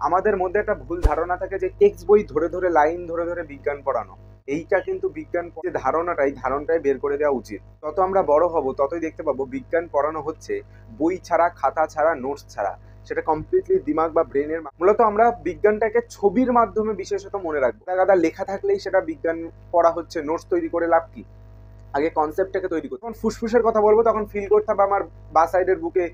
আমাদের মধ্যে একটা ভুল ধারণা থাকে যে টেক্সট বই ধরে ধরে লাইন ধরে ধরে বিজ্ঞান পড়ানো। এইটা কিন্তু বিজ্ঞান যে ধারণাটাই বের করে দেওয়া উচিত। যত আমরা বড় হব ততই দেখতে পাবো বিজ্ঞান পড়ানো হচ্ছে বই ছাড়া, খাতা ছাড়া, নোটস ছাড়া। সেটা কমপ্লিটলি দিমাগ বা ব্রেনের, মূলত আমরা বিজ্ঞানটাকে ছবির মাধ্যমে বিশেষত মনে রাখবো। গাদা গাদা লেখা থাকলেই সেটা বিজ্ঞান পড়া হচ্ছে, নোটস তৈরি করে লাভ কি? আগে কনসেপ্টটাকে তৈরি করতে। যখন ফুসফুসের কথা বলবো তখন ফিল করতে হবে আমার বা সাইডের বুকে,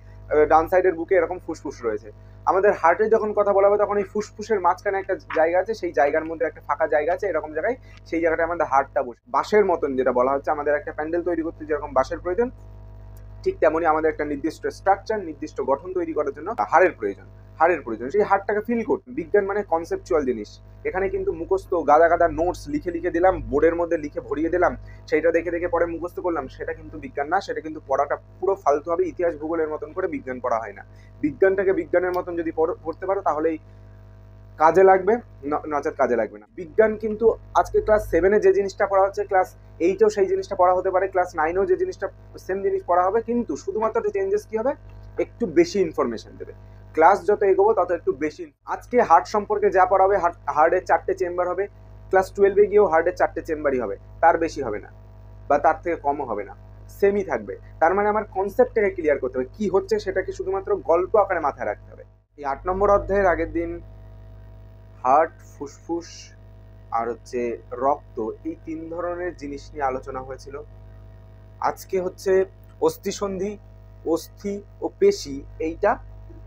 ডান সাইডের বুকে এরকম ফুসফুস রয়েছে। আমাদের হার্টের যখন কথা বলা হবে তখন এই ফুসফুসের মাঝখানে একটা জায়গা আছে, সেই জায়গার মধ্যে একটা ফাঁকা জায়গা আছে, এরকম জায়গায় সেই জায়গাটা আমাদের হার্টটা বসে। বাঁশের মতন যেটা বলা হচ্ছে, আমাদের একটা প্যান্ডেল তৈরি করতে যেরকম বাঁশের প্রয়োজন, ঠিক তেমনি আমাদের একটা নির্দিষ্ট স্ট্রাকচার, নির্দিষ্ট গঠন তৈরি করার জন্য হাড়ের প্রয়োজন সেই হাড়টাকে ফিল করতে। বিজ্ঞান মানে কনসেপচুয়াল জিনিস। এখানে কিন্তু মুখস্থ গাদা গাদা নোটস লিখে লিখে দিলাম, বোর্ডের মধ্যে লিখে ভরিয়ে দিলাম, সেইটা দেখে দেখে পরে মুখস্থ করলাম, সেটা কিন্তু বিজ্ঞান না। সেটা কিন্তু পড়াটা পুরো ফালতু হবে। ইতিহাস ভূগোলের মতন করে বিজ্ঞান পড়া হয় না। বিজ্ঞানটাকে বিজ্ঞানের মতন যদি পড়তে পারো তাহলেই কাজে লাগবে, নচেত কাজে লাগবে না। বিজ্ঞান কিন্তু আজকে ক্লাস 7-এ যে জিনিসটা পড়া হচ্ছে, ক্লাস 8-এও সেই জিনিসটা পড়া হতে পারে, ক্লাস 9-এও যে জিনিসটা সেম জিনিস পড়া হবে, কিন্তু শুধুমাত্র চেঞ্জেস কি হবে? একটু বেশি ইনফরমেশন দেবে। ক্লাস যত এগোবো তত একটু বেশি। আজকে হার্ট সম্পর্কে যা পড়া হবে, হার্টের 4টে চেম্বার হবে, ক্লাস 12-এ গিয়েও হার্টের 4টে চেম্বারই হবে, তার বেশি হবে না বা তার থেকে কমও হবে না, সেমই থাকবে। তার মানে আমার কনসেপ্টটাকে ক্লিয়ার করতে হবে, কি হচ্ছে সেটাকে শুধুমাত্র গল্প আকারে মাথায় রাখতে হবে। এই 8 নম্বর অধ্যায়ের আগের দিন হার্ট, ফুসফুস আর হচ্ছে রক্ত, এই 3 ধরনের জিনিস নিয়ে আলোচনা হয়েছিল। আজকে হচ্ছে অস্থিসন্ধি, অস্থি ও পেশি এইটা,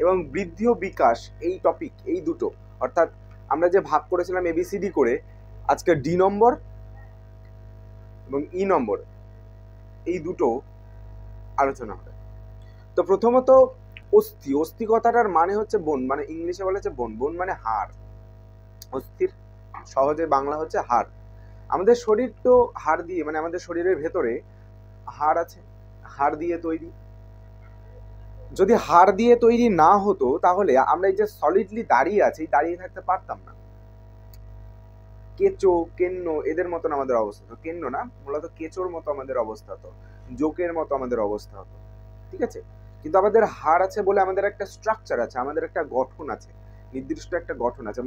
এবং বৃদ্ধি ও বিকাশ এই টপিক, এই দুটো। অর্থাৎ আমরা যে ভাগ করেছিলাম এবিসিডি করে, আজকে ডি নম্বর এবং ই নম্বর এই দুটো আলোচনা হবে। তো প্রথমত অস্থি কথাটার মানে হচ্ছে বোন, মানে ইংলিশে বলা হচ্ছে বোন। বোন মানে হাড়। অস্থির সহজে বাংলা হচ্ছে হাড়। আমাদের শরীর তো হাড় দিয়ে, মানে আমাদের শরীরের ভেতরে হাড় আছে, হাড় দিয়ে তৈরি। যদি হাড় দিয়ে তৈরি না হতো তাহলে আমরা এই যে সলিডলি দাঁড়িয়ে আছি, দাঁড়িয়ে থাকতে পারতাম না। কেঁচো, কেন্ন এদের মতন আমাদের অবস্থা হতো। কেন্ন না, মূলত কেঁচোর মতো আমাদের অবস্থা হতো, জোকের মতো আমাদের অবস্থা হতো। ঠিক আছে? কিন্তু আমাদের হাড় আছে বলে আমাদের একটা স্ট্রাকচার আছে, আমাদের একটা গঠন আছে, নির্দিষ্ট একটা গঠন আছে।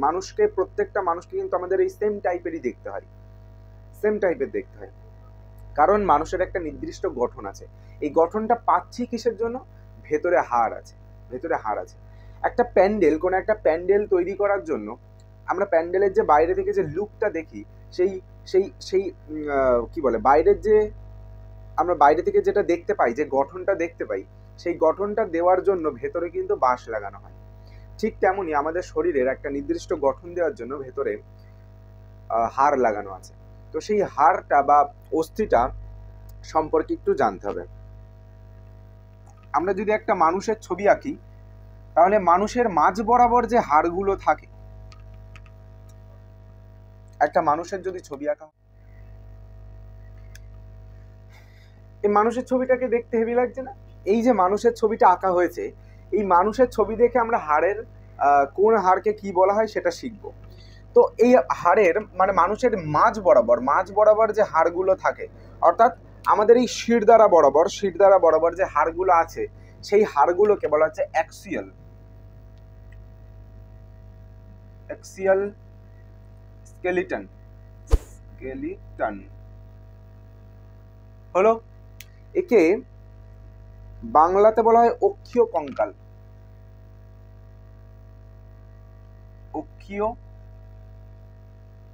প্রত্যেকটা মানুষকে কিন্তু আমাদের এই সেম টাইপেরই দেখতে হয়, সেম টাইপের দেখতে হয়, কারণ মানুষের একটা নির্দিষ্ট গঠন আছে। এই গঠনটা পাচ্ছি কিসের জন্য? ভেতরে হাড় আছে, ভেতরে হাড় আছে। একটা প্যান্ডেল, কোন একটা প্যান্ডেল তৈরি করার জন্য আমরা প্যান্ডেলের যে বাইরে থেকে যে লুকটা দেখি, সেই সেই সেই কি বলে, বাইরের যে আমরা বাইরে থেকে যেটা দেখতে পাই, যে গঠনটা দেখতে পাই, সেই গঠনটা দেওয়ার জন্য ভেতরে কিন্তু বাঁশ লাগানো হয়। ঠিক তেমনি আমাদের শরীরের একটা নির্দিষ্ট গঠন দেওয়ার জন্য ভেতরে হাড় লাগানো আছে। তো সেই হাড়টা বা অস্থিটা সম্পর্কে একটু জানতে হবে। আমরা যদি একটা মানুষের ছবি আঁকি, তাহলে মানুষের মাঝ বরাবর যে হাড়গুলো থাকে, একটা মানুষের যদি ছবি আঁকা, এই মানুষের ছবিটাকে দেখতে হেভি লাগছে না? এই যে মানুষের ছবিটা আঁকা হয়েছে, এই মানুষের ছবি দেখে আমরা হাড়ের কোন হাড়কে কি বলা হয় সেটা শিখবো। তো এই হাড়ের মানে মানুষের মাঝ বরাবর যে হাড়গুলো থাকে, অর্থাৎ আমাদের এই শিরদাঁড়া বরাবর যে হাড়গুলো আছে, সেই হাড়গুলোকে বলা হচ্ছে অ্যাক্সিয়াল স্কেলিটন। হলো। একে বাংলাতে বলা হয় অক্ষীয় কঙ্কাল। অক্ষীয়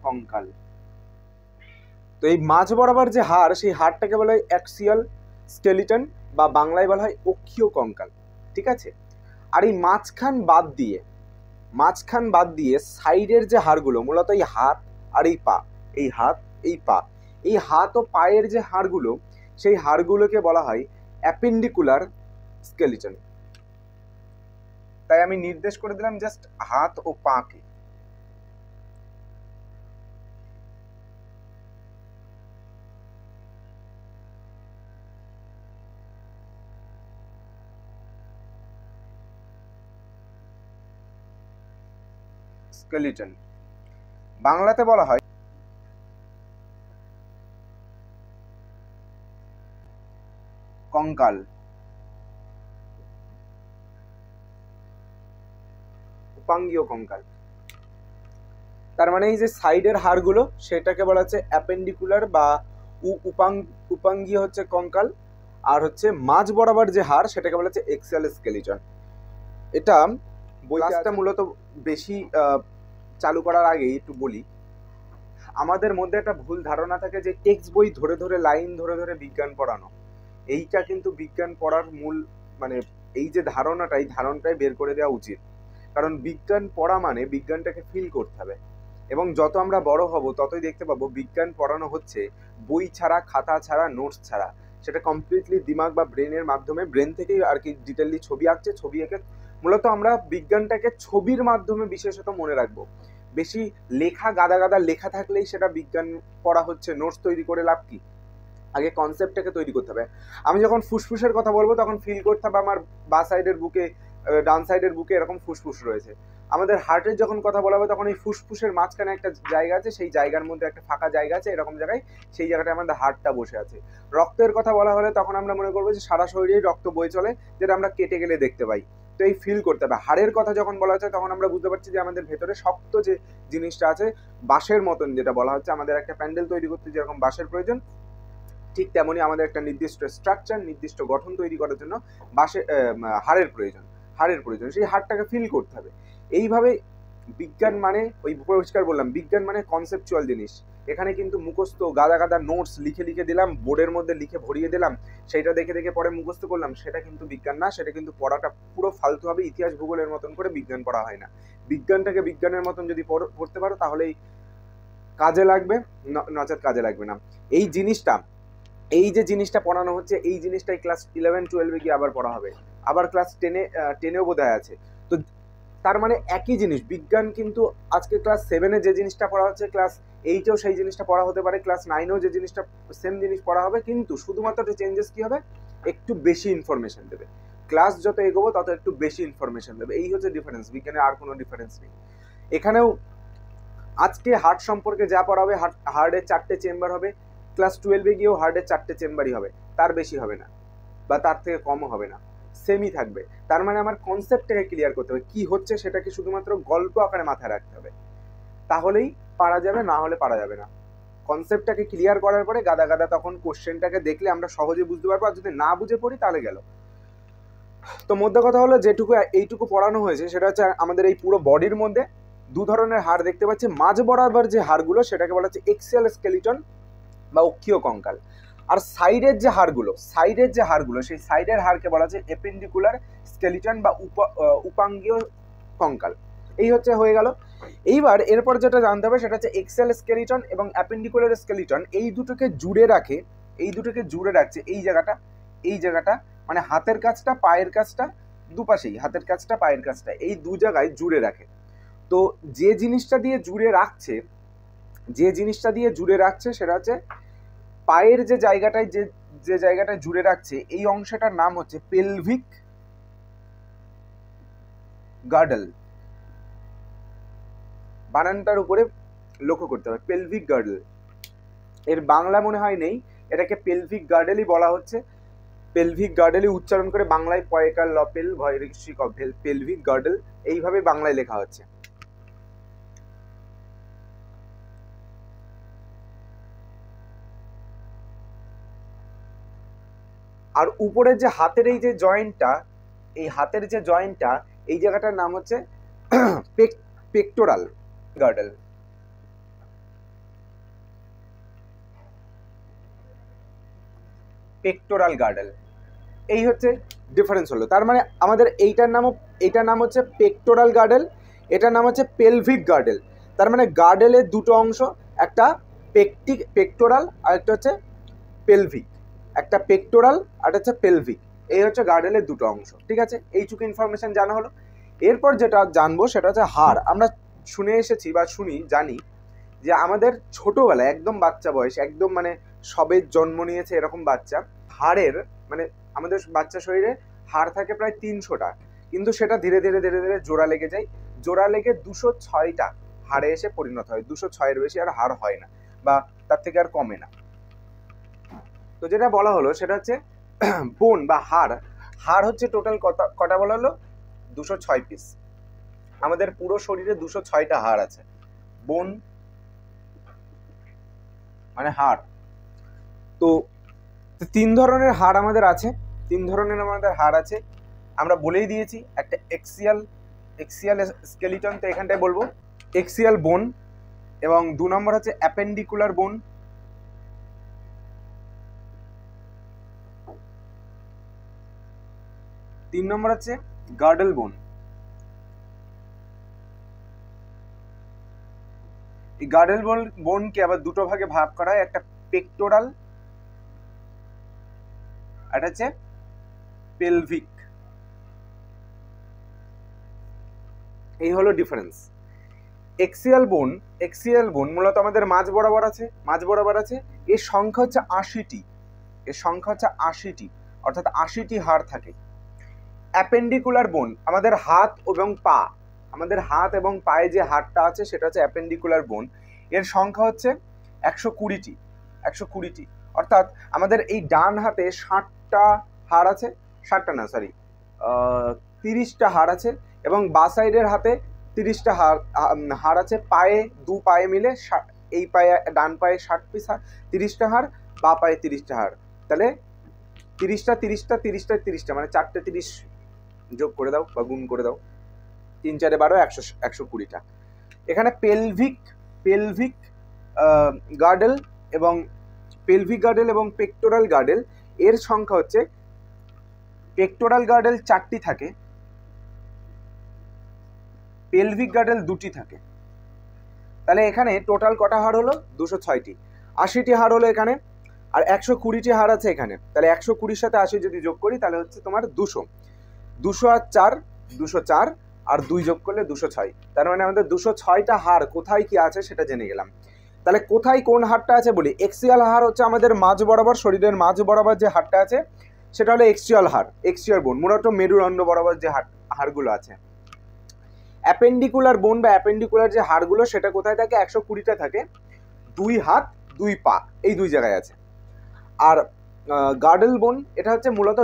কঙ্কাল। তো এই মাঝ বরাবর যে হাড়, সেই হাড়টাকে বলা হয় অ্যাক্সিয়াল স্কেলিটন, বা বাংলায় বলা হয় অক্ষীয় কঙ্কাল। ঠিক আছে? আর এই মাঝখান বাদ দিয়ে সাইডের যে হাড়গুলো, মূলত এই হাত আর এই পা, এই হাত ও পায়ের যে হাড়গুলো, সেই হাড়গুলোকে বলা হয় অ্যাপেন্ডিকুলার স্কেলিটন। তাই আমি নির্দেশ করে দিলাম জাস্ট হাত ও পাকে। স্কেলিটন বাংলাতে বলা হয় কঙ্কাল। উপাঙ্গীয় কঙ্কাল। তার মানে এই যে সাইডের হাড়গুলো সেটাকে বলা হচ্ছে অ্যাপেন্ডিকুলার বা উপাঙ্গীয় হচ্ছে কঙ্কাল, আর হচ্ছে মাঝ বরাবর যে হাড় সেটাকে বলা হচ্ছে এক্সিয়াল স্কেলিটন। এটা বইটা মূলত বেশি চালু করার আগেই একটু বলি, আমাদের মধ্যে একটা ভুল ধারণা থাকে যে টেক্সট বই ধরে ধরে লাইন ধরে ধরে বিজ্ঞান পড়ানো, এইটা কিন্তু বিজ্ঞান পড়ার মূল মানে এই যে ধারণাটা, এই ধারণাটাই বের করে দেওয়া উচিত। কারণ বিজ্ঞান পড়া মানে বিজ্ঞানটাকে ফিল করতে হবে, এবং যত আমরা বড় হব ততই দেখতে পাবো বিজ্ঞান পড়ানো হচ্ছে বই ছাড়া, খাতা ছাড়া, নোটস ছাড়া। সেটা কমপ্লিটলি দিমাগ বা ব্রেনের মাধ্যমে, ব্রেন থেকেই আর কি ডিটেইলি ছবি আঁকছে, ছবি এঁকে মূলত আমরা বিজ্ঞানটাকে ছবির মাধ্যমে বিশেষত মনে রাখবো। বেশি লেখা, গাদা গাদা লেখা থাকলেই সেটা বিজ্ঞান পড়া হচ্ছে। নোটস তৈরি করে লাভ কি? আগে কনসেপ্টটাকে তৈরি করতে হবে। আমি যখন ফুসফুসের কথা বলবো তখন ফিল করতে হবে আমার বা সাইডের বুকে, ডান সাইডের বুকে এরকম ফুসফুস রয়েছে। আমাদের হার্টের যখন কথা বলা হবে তখন এই ফুসফুসের মাঝখানে একটা জায়গা আছে, সেই জায়গার মধ্যে একটা ফাঁকা জায়গা আছে, এরকম জায়গায় সেই জায়গাটায় আমাদের হার্টটা বসে আছে। রক্তের কথা বলা হলে তখন আমরা মনে করবো যে সারা শরীরেই রক্ত বয়ে চলে, যেটা আমরা কেটে গেলে দেখতে পাই। তো এই ফিল করতে হবে। হাড়ের কথা যখন বলা হচ্ছে তখন আমরা বুঝতে পারছি যে আমাদের ভেতরে শক্ত যে জিনিসটা আছে, বাঁশের মতন যেটা বলা হচ্ছে, আমাদের একটা প্যান্ডেল তৈরি করতে যেরকম বাঁশের প্রয়োজন, ঠিক তেমনি আমাদের একটা নির্দিষ্ট স্ট্রাকচার, নির্দিষ্ট গঠন তৈরি করার জন্য হাড়ের প্রয়োজন। সেই হাড়টাকে ফিল করতে হবে। এইভাবে বিজ্ঞান মানে ওই পরিষ্কার বললাম, বিজ্ঞান মানে কনসেপচুয়াল জিনিস। এখানে কিন্তু মুখস্থ গাদা গাদা নোটস লিখে লিখে দিলাম, বোর্ডের মধ্যে লিখে ভরিয়ে দিলাম, সেটা দেখে দেখে পরে মুখস্থ করলাম, সেটা কিন্তু বিজ্ঞান না। সেটা কিন্তু পড়াটা পুরো ফালতু হবে। ইতিহাস ভূগোলের মতন করে বিজ্ঞান পড়া হয় না। বিজ্ঞানটাকে বিজ্ঞানের মতন যদি পড়তে পারো তাহলেই কাজে লাগবে, নচেত কাজে লাগবে না। এই যে জিনিসটা পড়ানো হচ্ছে, এই জিনিসটাই ক্লাস 11-12 গিয়ে আবার পড়া হবে, আবার ক্লাস 10-এও বোধহয় আছে। তো তার মানে একই জিনিস। বিজ্ঞান কিন্তু আজকে ক্লাস 7-এ যে জিনিসটা পড়া হচ্ছে ক্লাস 8-এও সেই জিনিসটা পড়া হতে পারে, ক্লাস 9-এও যে জিনিসটা সেম জিনিস পড়া হবে, কিন্তু শুধুমাত্র একটা চেঞ্জেস কি হবে, একটু বেশি ইনফরমেশন দেবে। ক্লাস যত এগোবো তত একটু বেশি ইনফরমেশন দেবে, এই হচ্ছে ডিফারেন্স। বিজ্ঞানে আর কোনো ডিফারেন্স নেই। এখানেও আজকে হার্ট সম্পর্কে যা পড়াবে, হার্টের 4টে চেম্বার হবে, ক্লাস 12-এ গিয়েও হার্টের 4টে চেম্বারই হবে, তার বেশি হবে না বা তার থেকে কমও হবে না, সেমই থাকবে। তার মানে আমার কনসেপ্টটাকে ক্লিয়ার করতে হবে, কি হচ্ছে সেটাকে শুধুমাত্র গল্প আকারে মাথায় রাখতে হবে, তাহলেই পারা যাবে, না হলে পারা যাবে না। কনসেপ্টটাকে ক্লিয়ার করার পরে গাদা গাদা তখন কোশ্চেনটাকে দেখলে আমরা সহজে বুঝতে পারবো, আর যদি না বুঝে পড়ি তাহলে গেল। তো মধ্যে কথা হলো, যেটুকু এইটুকু পড়ানো হয়েছে সেটা হচ্ছে আমাদের এই পুরো বডির মধ্যে দু ধরনের হাড় দেখতে পাচ্ছি। মাঝ বরাবর যে হাড়গুলো সেটাকে বলা হচ্ছে এক্সিয়াল স্কেলিটন বা অক্ষীয় কঙ্কাল, আর সাইডের যে হাড়গুলো সেই সাইডের হাড়কে বলা হচ্ছে এপেন্ডিকুলার স্কেলিটন বা উপাঙ্গীয় কঙ্কাল। এই হচ্ছে হয়ে গেল। এইবার এরপর যেটা জানতে হবে সেটা হচ্ছে এক্সিয়াল স্কেলিটন এবং অ্যাপেন্ডিকুলার স্কেলিটন এই দুটোকে জুড়ে রাখছে এই জায়গাটা মানে হাতের কাছটা, পায়ের কাছটা, দুপাশেই হাতের কাছটা, পায়ের কাছটা, এই দু জায়গায় জুড়ে রাখে। তো যে জিনিসটা দিয়ে জুড়ে রাখছে সেটা হচ্ছে পায়ের যে জায়গাটায় জুড়ে রাখছে, এই অংশটার নাম হচ্ছে পেলভিক গার্ডল। বানানটার উপরে লক্ষ্য করতে হবে, পেলভিক গার্ডল। এর বাংলা মনে হয় নেই, এটাকে পেলভিক গার্ডেলই বলা হচ্ছে। পেলভিক গার্ডেলই উচ্চারণ করে বাংলায় পয়কার লপেল ভয়রিক পেলভিক গার্ডেল এইভাবে বাংলায় লেখা হচ্ছে। আর উপরের যে হাতের এই যে জয়েন্টটা, এই জায়গাটার নাম হচ্ছে পেক্টোরাল গার্ডেল। এই হচ্ছে ডিফারেন্স হলো। তার মানে আমাদের এইটার নাম হচ্ছে পেক্টোরাল গার্ডেল, এটার নাম হচ্ছে পেলভিক গার্ডেল। তার মানে গার্ডেলের দুটো অংশ, একটা পেক্টোরাল আর একটা হচ্ছে পেলভিক, একটা পেক্টোরাল আর হচ্ছে পেলভিক, এই হচ্ছে গার্ডেলের দুটো অংশ। ঠিক আছে, এইটুকু ইনফরমেশন জানা হলো। এরপর যেটা জানবো সেটা হচ্ছে হাড়। আমরা জানি যে আমাদের ছোটবেলায় একদম বাচ্চা বয়স, একদম মানে সবে জন্ম নিয়েছে এরকম বাচ্চা, হাড়ের মানে আমাদের বাচ্চা শরীরে হাড় থাকে প্রায় 300টা, কিন্তু সেটা ধীরে ধীরে জোড়া লেগে যায়। জোড়া লেগে 206টা হাড়ে এসে পরিণত হয়। 206-এর বেশি আর হাড় হয় না বা তার থেকে আর কমে না। তো যেটা বলা হলো সেটা হচ্ছে বোন বা হাড় হচ্ছে টোটাল কটা বলা হলো, 206 পিস। আমাদের পুরো শরীরে 206টা হাড় আছে। বোন মানে হাড়। তো 3 ধরনের হাড় আমাদের আছে, 3 ধরনের আমাদের হাড় আছে। আমরা বলেই দিয়েছি, একটা এক্সিয়াল স্কেলিটন, তো এখানটায় বলবো এক্সিয়াল বোন, এবং 2 নম্বর হচ্ছে অ্যাপেন্ডিকুলার বোন, 3 নম্বর হচ্ছে গার্ডেল বোন। এই গার্ডেল বোনকে আবার দুটো ভাগে ভাগ করা হয়, একটা পেক্টোরাল, আর হচ্ছে পেলভিক। এই হলো ডিফারেন্স। এক্সিয়াল বোন মূলত আমাদের মাঝ বরাবর আছে। এর সংখ্যা হচ্ছে 80টি, অর্থাৎ 80টি হাড় থাকে। অ্যাপেন্ডিকুলার বোন আমাদের হাত এবং পায়ে যে হাড়টা আছে সেটা হচ্ছে অ্যাপেন্ডিকুলার বোন। এর সংখ্যা হচ্ছে 120টি, অর্থাৎ আমাদের এই ডান হাতে 60টা হাড় আছে, 30টা হাড় আছে, এবং বাঁ সাইডের হাতে 30টা হাড় আছে। দু পায়ে মিলে এই পায়ে, ডান পায়ে 60 পিস হাড়, 30টা হাড়, বাঁ পায়ে 30টা হাড়। তাহলে 30টা মানে 4টে 30 যোগ করে দাও বা গুণ করে দাও, 3 4 12, 120টা। এখানে পেলভিক গার্ডেল এবং পেক্টোরাল গার্ডেল, এর সংখ্যা হচ্ছে, পেক্টোরাল গার্ডেল 4টি থাকে, পেলভিক গার্ডেল 2টি থাকে। তাহলে এখানে টোটাল কটা হাড় হলো? 206টি। 80টি হাড় হলো এখানে, আর 120টি হাড় আছে এখানে। তাহলে 120-র সাথে 80 যদি যোগ করি তাহলে হচ্ছে তোমার 200 আর 4, 204, আর 2 যোগ করলে 206। তার মানে আমাদের 206টা হাড় কোথায় কি আছে সেটা জেনে গেলাম। তাহলে কোথায় কোন হাড়টা আছে বলি। এক্সিয়াল হাড় হচ্ছে আমাদের মাঝ বরাবর, শরীরের মাঝ বরাবর যে হাড়টা আছে সেটা হলো এক্সিয়াল বোন, মূলত মেরুদণ্ড বরাবর যে হাড়গুলো আছে। অ্যাপেন্ডিকুলার বোন বা অ্যাপেন্ডিকুলার যে হাড়গুলো সেটা কোথায় থাকে? 120টা থাকে, 2 হাত 2 পা এই 2 জায়গায় আছে। আর গার্ডেল বোন এটা হচ্ছে মূলত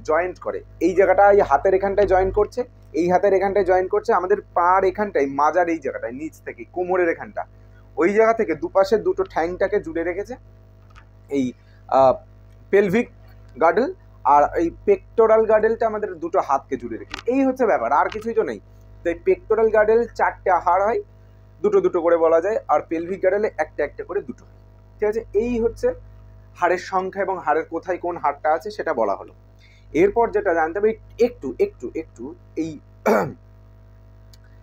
জয়েন্ট করে, এই জায়গাটা এই হাতের এখানটায় জয়েন্ট করছে, এই হাতের এখানটায় জয়েন্ট করছে, আমাদের পার এখানটায়, মাজার এই জায়গাটায়, নিচ থেকে কোমরের এখানটা, ওই জায়গা থেকে দুপাশের দুটো ঠ্যাংটাকে জুড়ে রেখেছে এই পেলভিক গার্ডেল, আর এই পেক্টোরাল গার্ডেলটা আমাদের দুটো হাতকে জুড়ে রেখেছে। এই হচ্ছে ব্যাপার, আর কিছুই তো নেই। তো এই পেক্টোরাল গার্ডেল 4টে হাড় হয়, দুটো করে বলা যায়, আর পেলভিক গার্ডেলে একটা করে 2 হয়। ঠিক আছে, এই হচ্ছে হাড়ের সংখ্যা এবং হাড়ের কোথায় কোন হাড়টা আছে সেটা বলা হলো। এরপর যেটা জানতে হবে একটু এই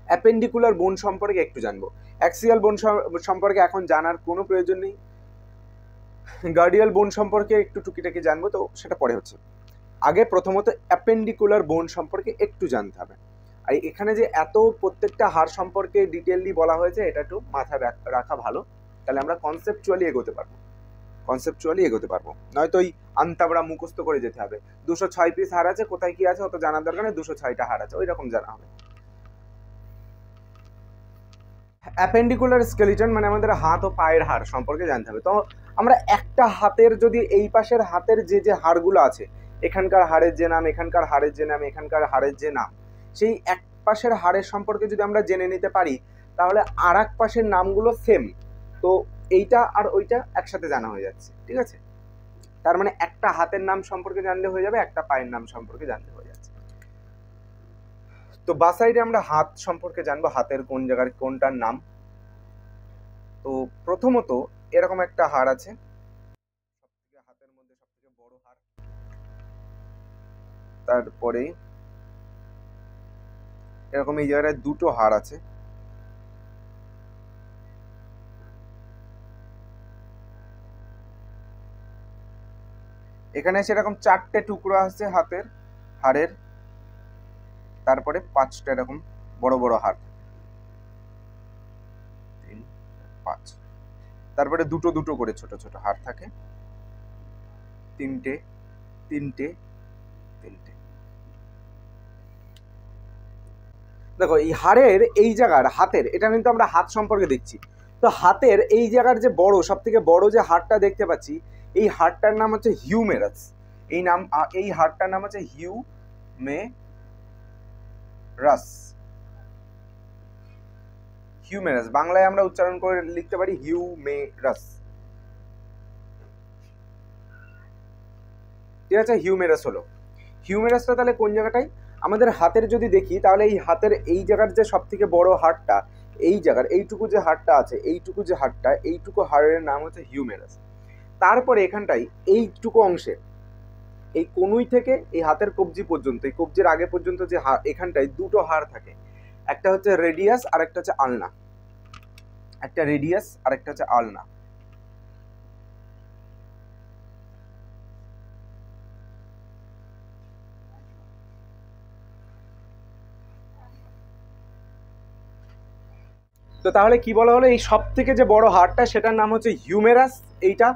অ্যাপেন্ডিকুলার বোন সম্পর্কে একটু জানবো। অ্যাক্সিয়াল বোন সম্পর্কে এখন জানার কোনো প্রয়োজন নেই, গার্ডিয়াল বোন সম্পর্কে একটু টুকিটাকি জানবো, তো সেটা পরে হচ্ছে। আগে প্রথমত অ্যাপেন্ডিকুলার বোন সম্পর্কে একটু জানতে হবে। আর এখানে যে এত প্রত্যেকটা হাড় সম্পর্কে ডিটেইললি বলা হয়েছে এটা একটু মাথায় রাখা ভালো, তাহলে আমরা কনসেপচুয়ালি এগোতে পারবো। নয়তো ওই আন্তাবড়া মুখস্থ করে যেতে হবে। 206 পিস হাড় আছে, কোথায় কি আছে অত জানার দরকার নেই, 206টা হাড় আছে ওই রকম জানা হবে। অ্যাপেন্ডিকুলার স্কেলিটন মানে আমাদের হাত ও পায়ের হাড় সম্পর্কে জানতে হবে। তো আমরা একটা হাতের, যদি এই পাশের হাতের যে হাড়গুলো আছে, এখানকার হাড়ের যে নাম, এখানকার হাড়ের যে নাম, এখানকার হাড়ের যে নাম, সেই এক পাশের হাড়ের সম্পর্কে যদি আমরা জেনে নিতে পারি তাহলে আর এক পাশের নামগুলো সেম, তো এইটা আর ওইটা একসাথে জানা হয়ে যাচ্ছে। ঠিক আছে, তার মানে একটা হাতের নাম সম্পর্কে জানলে হয়ে যাবে, একটা পায়ের নাম সম্পর্কে জানলে হয়ে যাচ্ছে। তো বাঁ সাইডে আমরা হাত সম্পর্কে জানবো, হাতের কোন জায়গার কোনটার নাম। তো প্রথমত এরকম একটা হাড় আছে, হাতের মধ্যে সবথেকে বড় হাড়। তারপরে এরকম এই জায়গায় 2টো হাড় আছে, এখানে সেরকম 4টে টুকরো আছে হাড়ের, তারপরে 5টা এরকম বড় বড় হাড়, 3 5, তারপরে দুটো করে ছোট ছোট হাড় থাকে, 3টে। দেখো এই হাড়ের এই জায়গার হাতের, এটা কিন্তু আমরা হাত সম্পর্কে দেখছি, তো হাতের এই জায়গার যে বড়, সব থেকে বড় যে হাড়টা দেখতে পাচ্ছি, এই হাড়টার নাম হচ্ছে হিউমেরাস। এই হাড়টার নাম হচ্ছে হিউমেরাস। হিউমেরাস, বাংলায় আমরা উচ্চারণ করে লিখতে পারি হিউমেরাস। ঠিক আছে, হিউমেরাস হলো। হিউমেরাসটা তাহলে কোন জায়গাটায়? আমাদের হাতের যদি দেখি তাহলে এই হাতের এই জায়গার যে সব থেকে বড় হাড়টা, এই জায়গার এইটুকু যে হাড়টা আছে, এইটুকু যে হাড়টা, এইটুকু হাড়ের নাম হচ্ছে হিউমেরাস। তারপরে এখানটাই এইটুকু অংশে, এই কনুই থেকে এই হাতের কবজি পর্যন্ত, এই কবজির আগে পর্যন্ত যে এখানটায় দুটো হাড় থাকে, একটা হচ্ছে রেডিয়াস আর একটা হচ্ছে আলনা। একটা রেডিয়াস আর একটা হচ্ছে আলনা। তো তাহলে কি বলা হলো, এই সব থেকে যে বড় হাড়টা সেটার নাম হচ্ছে হিউমেরাস এইটা।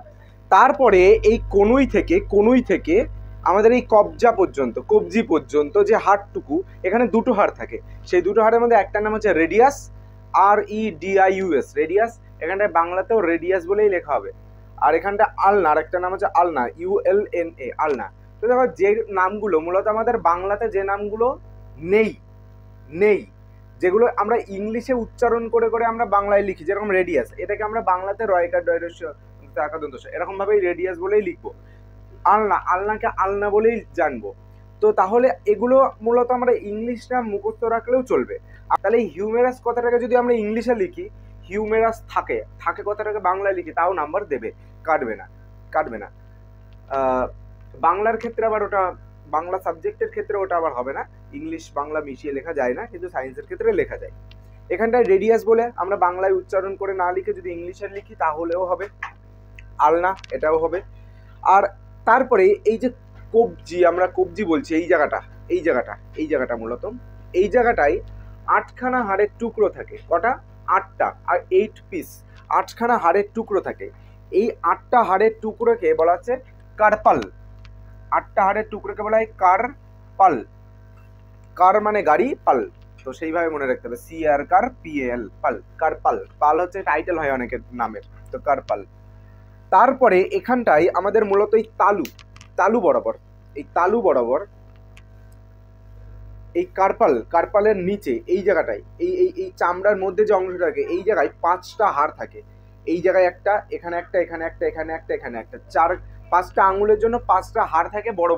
তারপরে এই কনুই থেকে আমাদের এই কবজি পর্যন্ত যে হাড়টুকু, এখানে দুটো হাড় থাকে, সেই দুটো হাড়ের মধ্যে একটার নাম হচ্ছে রেডিয়াস, REDIUS, রেডিয়াস। এখানটায় বাংলাতেও রেডিয়াস বলেই লেখা হবে। আর এখানটা আলনা, আর একটা নাম হচ্ছে আলনা, ULNA, আলনা। তো দেখো যে নামগুলো মূলত আমাদের বাংলাতে যে নামগুলো নেই, যেগুলো আমরা ইংলিশে উচ্চারণ করে করে আমরা বাংলায় লিখি, যেরকম রেডিয়াস, এটাকে আমরা বাংলাতে রয়কার ডয়রস্য এরকম ভাবেই রেডিয়াস বলেই লিখবো। আলনাকে আলনা বলেই জানবো। তো তাহলে এগুলো মূলত আমরা ইংলিশটা মুখস্থ রাখলেও চলবে। তাহলে এই হিউমেরাস কথাটাকে যদি আমরা ইংলিশে লিখি, হিউমেরাস থাকে কথাটাকে বাংলায় লিখি, তাও নাম্বার দেবে, কাটবে না। বাংলার ক্ষেত্রে আবার ওটা, বাংলা সাবজেক্টের ক্ষেত্রে ওটা আবার হবে না, ইংলিশ বাংলা মিশিয়ে লেখা যায় না, কিন্তু সায়েন্সের ক্ষেত্রে লেখা যায়। এখানটায় রেডিয়াস বলে আমরা বাংলায় উচ্চারণ করে না লিখে যদি ইংলিশে লিখি তাহলেও হবে, আলনা এটাও হবে। আর তারপরে এই যে কবজি, আমরা কবজি বলছি, এই জায়গাটা মূলত এই জায়গাটায় 8খানা হাড়ের টুকরো থাকে। কটা? 8টা, আর 8 পিস, 8খানা হাড়ের টুকরো থাকে। এই 8টা হাড়ের টুকরোকে বলা হচ্ছে কার্পাল। 8টা হাড়ের টুকরোকে বলা হয় কার্পাল। কার মানে গাড়ি, পাল, তো সেইভাবে মনে রাখতে হবে, CR কার PAL, পাল, কার্পাল। পাল হচ্ছে টাইটেল হয় অনেকের নামের, তো কার্পাল। তারপরে এখানটায় আমাদের মূলত এই তালু বরাবর, এই কার্পালের নিচে এই জায়গাটায়, এই চামড়ার মধ্যে যে অংশটা থাকে, এই জায়গায় 5টা হাড় থাকে। এই জায়গায় একটা, এখানে একটা, এখানে একটা, এখানে একটা, এখানে একটা, 5টা আঙুলের জন্য 5টা হাড় থাকে, বড়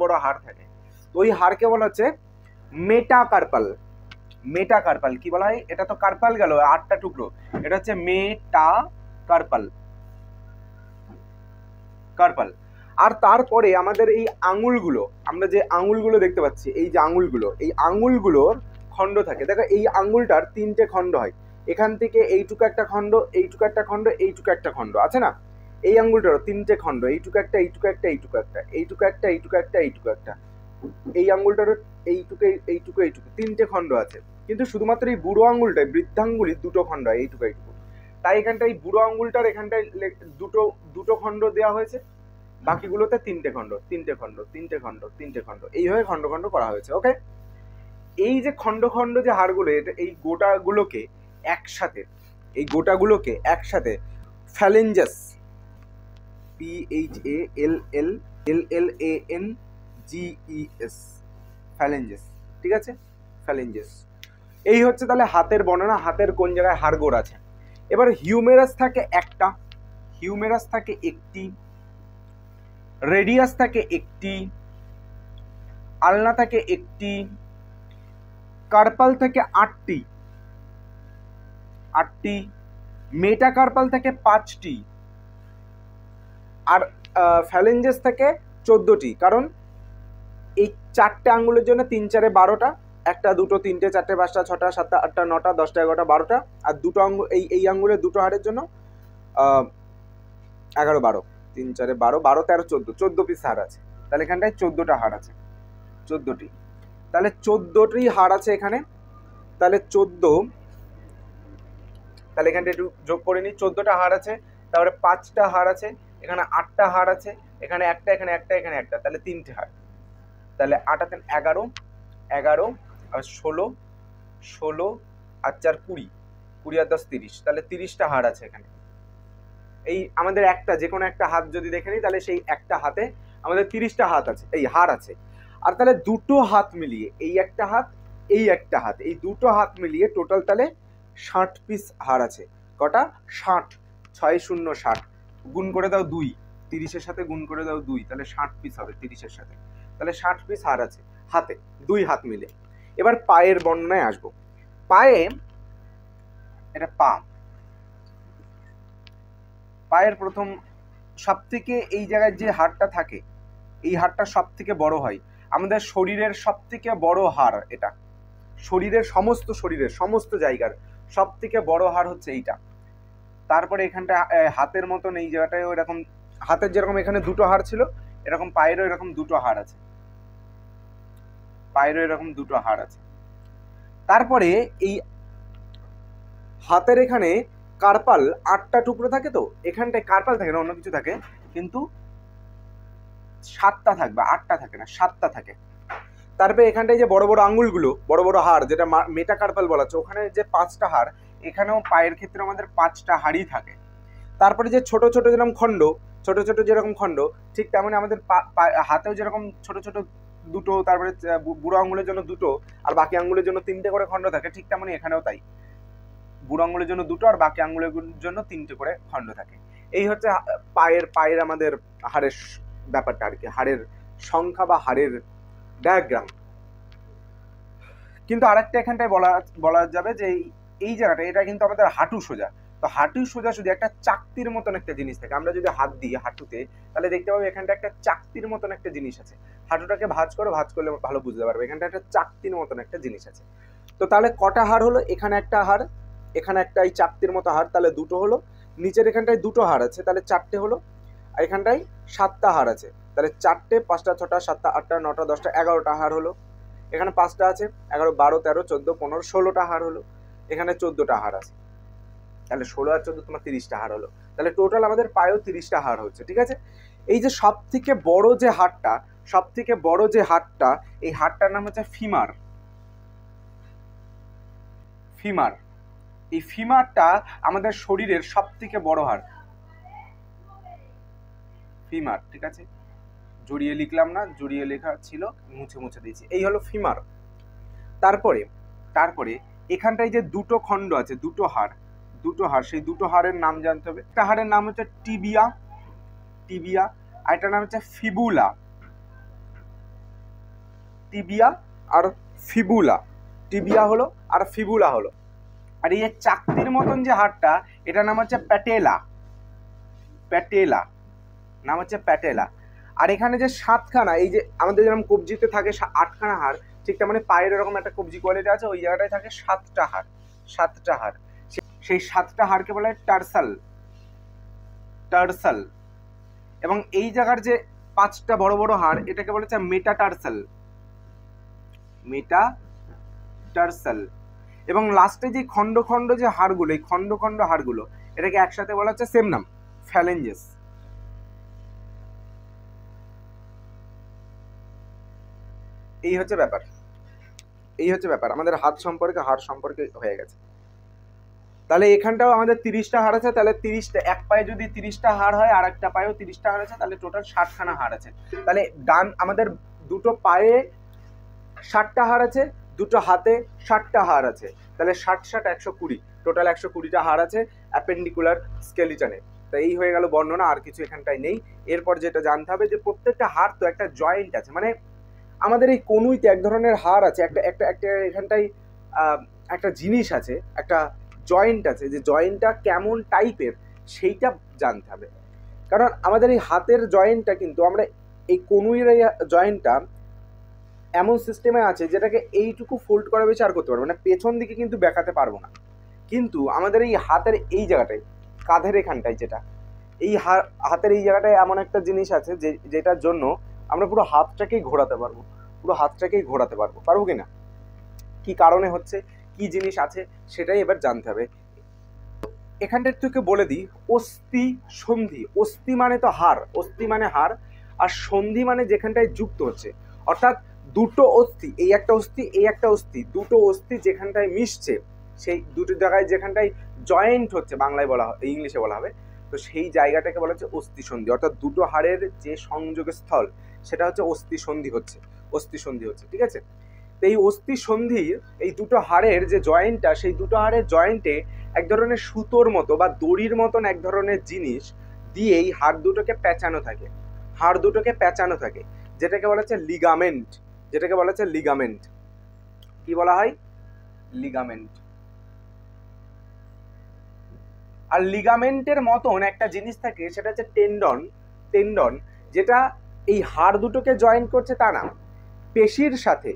বড় হাড় থাকে। তো ওই হাড়কে বলা হচ্ছে মেটাকার্পাল। কি বলা হয়? এটা তো কার্পাল গেল 8টা টুকরো, এটা হচ্ছে মেটাকার্পাল। আর তারপরে আমাদের এই আঙুলগুলো, আমরা যে আঙুলগুলো দেখতে পাচ্ছি, এই যে এই আঙুলগুলোর খণ্ড থাকে। দেখো এই আঙুলটার 3টে খণ্ড হয়, এখান থেকে এইটুকু একটা খণ্ড, এইটুকু একটা খণ্ড, এইটুকু একটা খণ্ড আছে না? এই আঙুলটারও 3টে খণ্ড, এইটুকু একটা, এইটুকু একটা, এইটুকু একটা, এইটুকু একটা, এইটুকু একটা, এইটুকু একটা। এই আঙুলটারও এইটুকু, 3টে খণ্ড আছে। কিন্তু শুধুমাত্র এই বুড়ো আঙুলটায়, বৃদ্ধাঙ্গুলি 2টো খণ্ড হয়, এইটুকু। তাই এখানটায় এই বুড়ো আঙুলটার এখানটায় দুটো খণ্ড দেওয়া হয়েছে, বাকিগুলোতে 3টে খণ্ড, 3টে খণ্ড, 3টে খণ্ড, 3টে খণ্ড, এইভাবে খণ্ড করা হয়েছে। ওকে, এই যে খণ্ড যে হাড়গুলো, এই গোটাগুলোকে একসাথে ফ্যালেঞ্জাস, PHALLLANGES, ফ্যালেঞ্জাস। ঠিক আছে, ফ্যালেঞ্জাস। এই হচ্ছে তাহলে হাতের বর্ণনা, হাতের কোন জায়গায় হাড়গোড় আছে। এবার হিউমেরাস থাকে একটি, রেডিয়াস থাকে একটি, আলনা থাকে একটি, কার্পাল থাকে 8টি, মেটাকার্পাল থাকে 5টি, আর ফ্যালেঞ্জেস থাকে 14টি। কারণ এই 4টে আঙ্গুলের জন্য 3 4 12টা, 1 2 3 4 5 6 7 8 9 10 11 12টা, আর দুটো আঙ্গুল, এই আঙ্গুলের দুটো হাড়ের জন্য 11 12, 3 4 12, 12 13 14 পিস হাড় আছে। তাহলে এখানটায় 14টা হাড় আছে, 14টি। তাহলে 14টি হাড় আছে এখানে, তাহলে 14, তাহলে এখানটা একটু যোগ করে নিই, 14টা হাড় আছে, তারপরে 5টা হাড় আছে, এখানে 8টা হাড় আছে, এখানে একটা, এখানে একটা, এখানে একটা, তাহলে 3টে হাড়। তাহলে 8 আর 3 11, 11 আর 16 আর 4 20, 20 আর 10 30, তাহলে 30টা হাড় আছে এখানে। এই আমাদের একটা, যে কোনো একটা হাত যদি দেখে নিই, তাহলে সেই একটা হাতে আমাদের 30টা হাত আছে, এই হাড় আছে। আর তাহলে দুটো হাত মিলিয়ে, এই একটা হাত, এই দুটো হাত মিলিয়ে টোটাল তাহলে 60 পিস হাড় আছে। কটা? 60। 6 0 60, গুণ করে দাও 2, 30-এর সাথে গুণ করে দাও 2, তাহলে 60 পিস হবে 30-এর সাথে। তাহলে 60 পিস হাড় আছে হাতে, 2 হাত মিলে। এবার পায়ের বর্ণনায় আসবো। পায়ে, এটা পা, পায়ের প্রথম সব থেকে এই জায়গায় যে হাড়টা থাকে, এই হাড়টা সব থেকে বড় হয়। আমাদের শরীরের সব থেকে বড় হাড় এটা, শরীরের সমস্ত জায়গার সব থেকে বড় হাড় হচ্ছে এইটা। তারপরে এখানটা হাতের মতন এই জায়গাটায় এরকম, হাতের যেরকম এখানে দুটো হাড় ছিল, এরকম পায়েরও এরকম দুটো হাড় আছে, পায়েরও এরকম দুটো হাড় আছে। তারপরে এই হাতের এখানে কার্পাল 8টা টুকরো থাকে, তো এখানটায় কার্পাল থাকে না, অন্য কিছু থাকে, কিন্তু 7টা থাকবে, 8টা থাকে না, 7টা থাকে। তারপরে এখানটায় যে বড় বড় আঙ্গুলগুলো, বড় বড় হাড়, যেটা মেটাকার্পাল বলা হচ্ছে, ওখানে যে 5টা হাড়, এখানেও পায়ের ক্ষেত্রে আমাদের 5টা হাড়ই থাকে। তারপরে যে ছোট ছোট যেরকম খণ্ড, ছোট ছোট যেরকম খণ্ড, ঠিক তেমনি আমাদের হাতেও যেরকম ছোট ছোট দুটো, তারপরে বুড়ো আঙ্গুলের জন্য দুটো আর বাকি আঙ্গুলের জন্য 3টে করে খণ্ড থাকে, ঠিক তেমনি এখানেও তাই, বুড়ো আঙ্গুলের জন্য দুটো আর বাকি আঙ্গুলের জন্য 3টে করে খণ্ড থাকে। এই হচ্ছে পায়ের আমাদের হাড়ের ব্যাপারটা আর কি, হাড়ের সংখ্যা বা হাড়ের ডায়াগ্রাম। কিন্তু আরেকটা এখানটায় বলা যাবে যে এই জায়গাটা, এটা কিন্তু আমাদের হাঁটু সোজা। তো হাঁটু সোজা শুধু একটা চাকতির মতন একটা জিনিস থাকে। আমরা যদি হাত দিই হাঁটুতে, তাহলে দেখতে পাবো এখানটা একটা চাকতির মতন একটা জিনিস আছে। হাঁটুটাকে ভাঁজ করলে ভালো বুঝতে পারবে, এখানটা একটা চাকতির মতন একটা জিনিস আছে। তো তাহলে কটা হাড় হলো? এখানে একটা হাড়, এখানে একটা এই চাকতির মতো হাড়, তাহলে দুটো হলো। নিচের এখানটায় দুটো হাড় আছে, তাহলে 4টে হলো। আর এখানটায় 7টা হাড় আছে, তাহলে 4টে, 5টা, 6টা, 7টা, 8টা, 9টা, 10টা, 11টা হাড় হলো। এখানে 5টা আছে, 11, 12, 13, 14, 15, 16টা হাড় হলো। এখানে 14টা হাড় আছে, তাহলে 16 আর 14 তোমার 30টা হাড় হলো। তাহলে টোটাল আমাদের পায়েও 30টা হাড় হচ্ছে, ঠিক আছে। এই যে সব থেকে বড় যে হাড়টা, এই হাড়টার নাম হচ্ছে ফিমার। এই ফিমারটা আমাদের শরীরের সব থেকে বড় হাড়, ফিমার, ঠিক আছে। জড়িয়ে লিখলাম না, জড়িয়ে লেখা ছিল, মুছে দিয়েছি। এই হলো ফিমার। তারপরে এখানটায় যে দুটো খণ্ড আছে, দুটো হাড়, সেই দুটো হাড়ের নাম জানতে হবে। একটা হাড়ের নাম হচ্ছে টিবিয়া, আর একটা নাম হচ্ছে ফিবুলা। টিবিয়া আর ফিবুলা, টিবিয়া হলো আর ফিবুলা হলো। আর এই চাকতির মতন যে হাড়টা, এটার নাম হচ্ছে প্যাটেলা, নাম হচ্ছে প্যাটেলা। আর এখানে যে 7খানা, এই যে আমাদের যেরকম কবজিতে থাকে 8খানা হাড়, ঠিক তেমন পায়ের এরকম একটা কবজি কোয়ালিটি আছে, ওই জায়গাটায় থাকে 7টা হাড়। সেই 7টা হাড়কে বলা হয় টার্সাল। এবং এই জায়গার যে 5টা বড় বড় হাড়, এটাকে বলা হচ্ছে মেটাটার্সাল। এবং লাস্টে যে খণ্ড খণ্ড যে হাড়গুলো, এই খণ্ড হাড়গুলো, এটাকে একসাথে বলা হচ্ছে সেম নাম, ফ্যালেঞ্জেস। এই হচ্ছে ব্যাপার আমাদের হাড় সম্পর্কে হয়ে গেছে। তাহলে এখানটাও আমাদের 30টা হাড় আছে, তাহলে 30টা, এক পায়ে যদি 30টা হাড় হয় আর একটা পায়েও 30টা হাড় আছে, তাহলে টোটাল 60খানা হাড় আছে। তাহলে আমাদের দুটো পায়ে 60টা হাড় আছে, দুটো হাতে 60টা হাড় আছে, তাহলে 60 60 120, টোটাল 120টা হাড় আছে অ্যাপেন্ডিকুলার স্কেলিটনে। তাই এই হয়ে গেল বর্ণনা, আর কিছু এখানটায় নেই। এরপর যেটা জানতে হবে যে প্রত্যেকটা হাড় তো একটা জয়েন্ট আছে, মানে আমাদের এই কনুইতে এক ধরনের হাড় আছে, একটা এখানটায় একটা জিনিস আছে, একটা জয়েন্ট আছে, যে জয়েন্টটা কেমন টাইপের সেইটা জানতে হবে। কারণ আমাদের এই হাতের জয়েন্টটা কিন্তু, আমরা এই কনুইয়ের এই জয়েন্টটা এমন সিস্টেমে আছে যেটাকে এইটুকু ফোল্ড করা বেশি আর করতে পারবো না, পেছন দিকে কিন্তু বেঁকাতে পারবো না। কিন্তু আমাদের এই হাতের এই জায়গাটায়, কাঁধের এখানটায়, যেটা এই হাতের এই জায়গাটায় এমন একটা জিনিস আছে যেটার জন্য আমরা পুরো হাতটাকেই ঘোরাতে পারবো কিনা, কি কারণে হচ্ছে, কি জিনিস আছে, সেটাই এবার জানতে হবে। এখানটায় তোকে বলে দিই, অস্থি সন্ধি। অস্থি মানে তো হাড়, আর সন্ধি মানে যেখানটায় যুক্ত হচ্ছে, অর্থাৎ দুটো অস্থি, এই একটা অস্থি, দুটো অস্থি যেখানটায় মিশছে, সেই দুটো জায়গায় যেখানটায় জয়েন্ট হচ্ছে, বাংলায় বলা হয়, ইংলিশে বলা হবে, তো সেই জায়গাটাকে বলা হচ্ছে অস্থি সন্ধি। অর্থাৎ দুটো হাড়ের যে সংযোগের স্থল, সেটা হচ্ছে অস্থি সন্ধি হচ্ছে, ঠিক আছে। তো এই অস্থি সন্ধির এই দুটো হাড়ের যে জয়েন্টটা, সেই দুটো হাড়ের জয়েন্টে এক ধরনের সুতোর মতো বা দড়ির মতন এক ধরনের জিনিস দিয়ে এই হাড় দুটোকে পেঁচানো থাকে, হাড় দুটোকে পেঁচানো থাকে, যেটাকে বলা হচ্ছে লিগামেন্ট, যেটাকে বলা হচ্ছে লিগামেন্ট। কি বলা হয়? লিগামেন্ট। আর লিগামেন্টের মতন একটা জিনিস থাকে, সেটা হচ্ছে টেন্ডন। টেন্ডন যেটা এই হাড় দুটোকে জয়েন্ট করছে তা না, পেশির সাথে,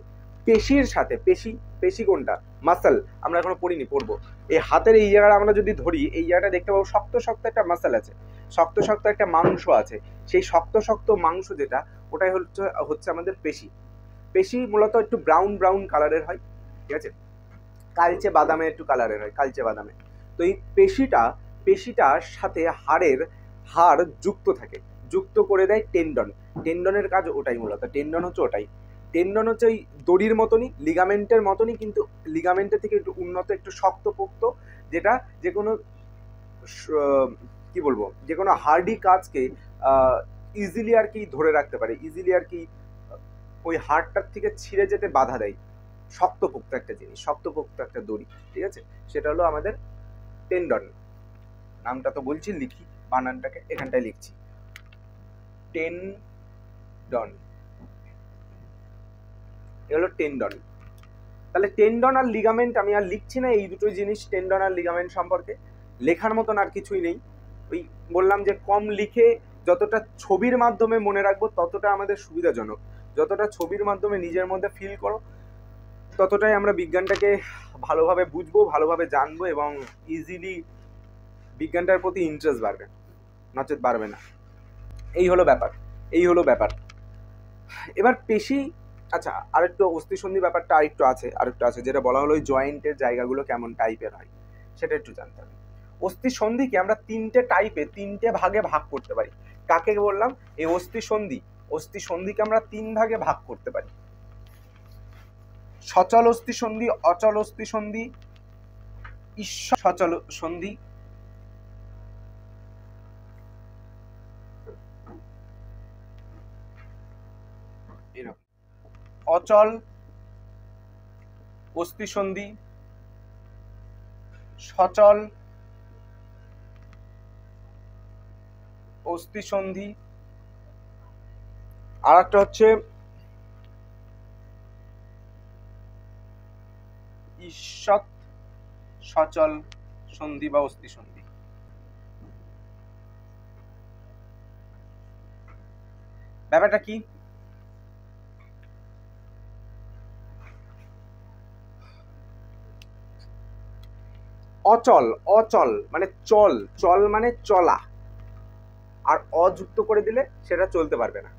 পেশির সাথে, পেশি, পেশি কোনটা? মাসল। আমরা এখনো পড়িনি, পড়বো। এই হাতের এই জায়গাটা আমরা যদি ধরি, এই জায়গাটা দেখতে পাবো শক্ত শক্ত একটা মাসল আছে, শক্ত শক্ত একটা মাংস আছে। সেই শক্ত শক্ত মাংস যেটা, ওটাই হচ্ছে আমাদের পেশি। পেশি মূলত একটু ব্রাউন ব্রাউন কালারের হয়, ঠিক আছে, কালচে বাদামে একটু কালারের হয়, কালচে বাদামে। তো এই পেশিটার সাথে হাড় যুক্ত থাকে, যুক্ত করে দেয় টেন্ডন। টেন্ডনের কাজ ওটাই, মূলত টেন্ডন হচ্ছে ওটাই। টেন্ডন হচ্ছে ওই দড়ির মতনই, লিগামেন্টের মতনই, কিন্তু লিগামেন্টের থেকে একটু উন্নত, একটু শক্তপোক্ত, যেটা যে কোনো কি বলবো, যে কোনো হার্ডি কাজকে ইজিলি আর কি ধরে রাখতে পারে, ইজিলি আর কি ওই হাড়টার থেকে ছিঁড়ে যেতে বাধা দেয়। শক্তপোক্ত একটা জিনিস, শক্তপোক্ত একটা দড়ি, ঠিক আছে, সেটা হলো আমাদের টেন্ডন। নামটা তো বলছি, লিখি বানানটাকে, এখানটায় লিখছি টেন্ডন, এ হলো টেন্ডন। তাহলে টেন্ডন আর লিগামেন্ট আমি আর লিখছি না, এই দুটো জিনিস টেন্ডন আর লিগামেন্ট সম্পর্কে লেখার মতন আর কিছুই নেই। ওই বললাম যে কম লিখে যতটা ছবির মাধ্যমে মনে রাখবো ততটা আমাদের সুবিধাজনক, যতটা ছবির মাধ্যমে নিজের মধ্যে ফিল করো ততটাই আমরা বিজ্ঞানটাকে ভালোভাবে বুঝবো, ভালোভাবে জানবো, এবং ইজিলি বিজ্ঞানটার প্রতি ইন্টারেস্ট বাড়বে, নচেত বাড়বে না। এই হলো ব্যাপার, এই হলো ব্যাপার। এবার পেশি, আচ্ছা আরেকটু অস্থিসন্ধি ব্যাপারটা আরেকটু আছে, যেটা বলা হলো ওই জয়েন্টের জায়গাগুলো কেমন টাইপের হয় সেটা একটু জানতে হবে। অস্থিসন্ধিকে আমরা তিনটে ভাগে ভাগ করতে পারি। কাকে বললাম? এই অস্থিসন্ধিকে আমরা 3 ভাগে ভাগ করতে পারি। সচল অস্থিসন্ধি, অচল অস্থিসন্ধি, সচল সন্ধি। এরকম অচল অস্থিসন্ধি, সচল অস্থিসন্ধি, আর একটা হচ্ছে ঈষৎ সচল সন্ধি বা অস্থিসন্ধি। ব্যাপারটা কি? অচল মানে চল মানে চলা, আর অযুক্ত করে দিলে সেটা চলতে পারবে না।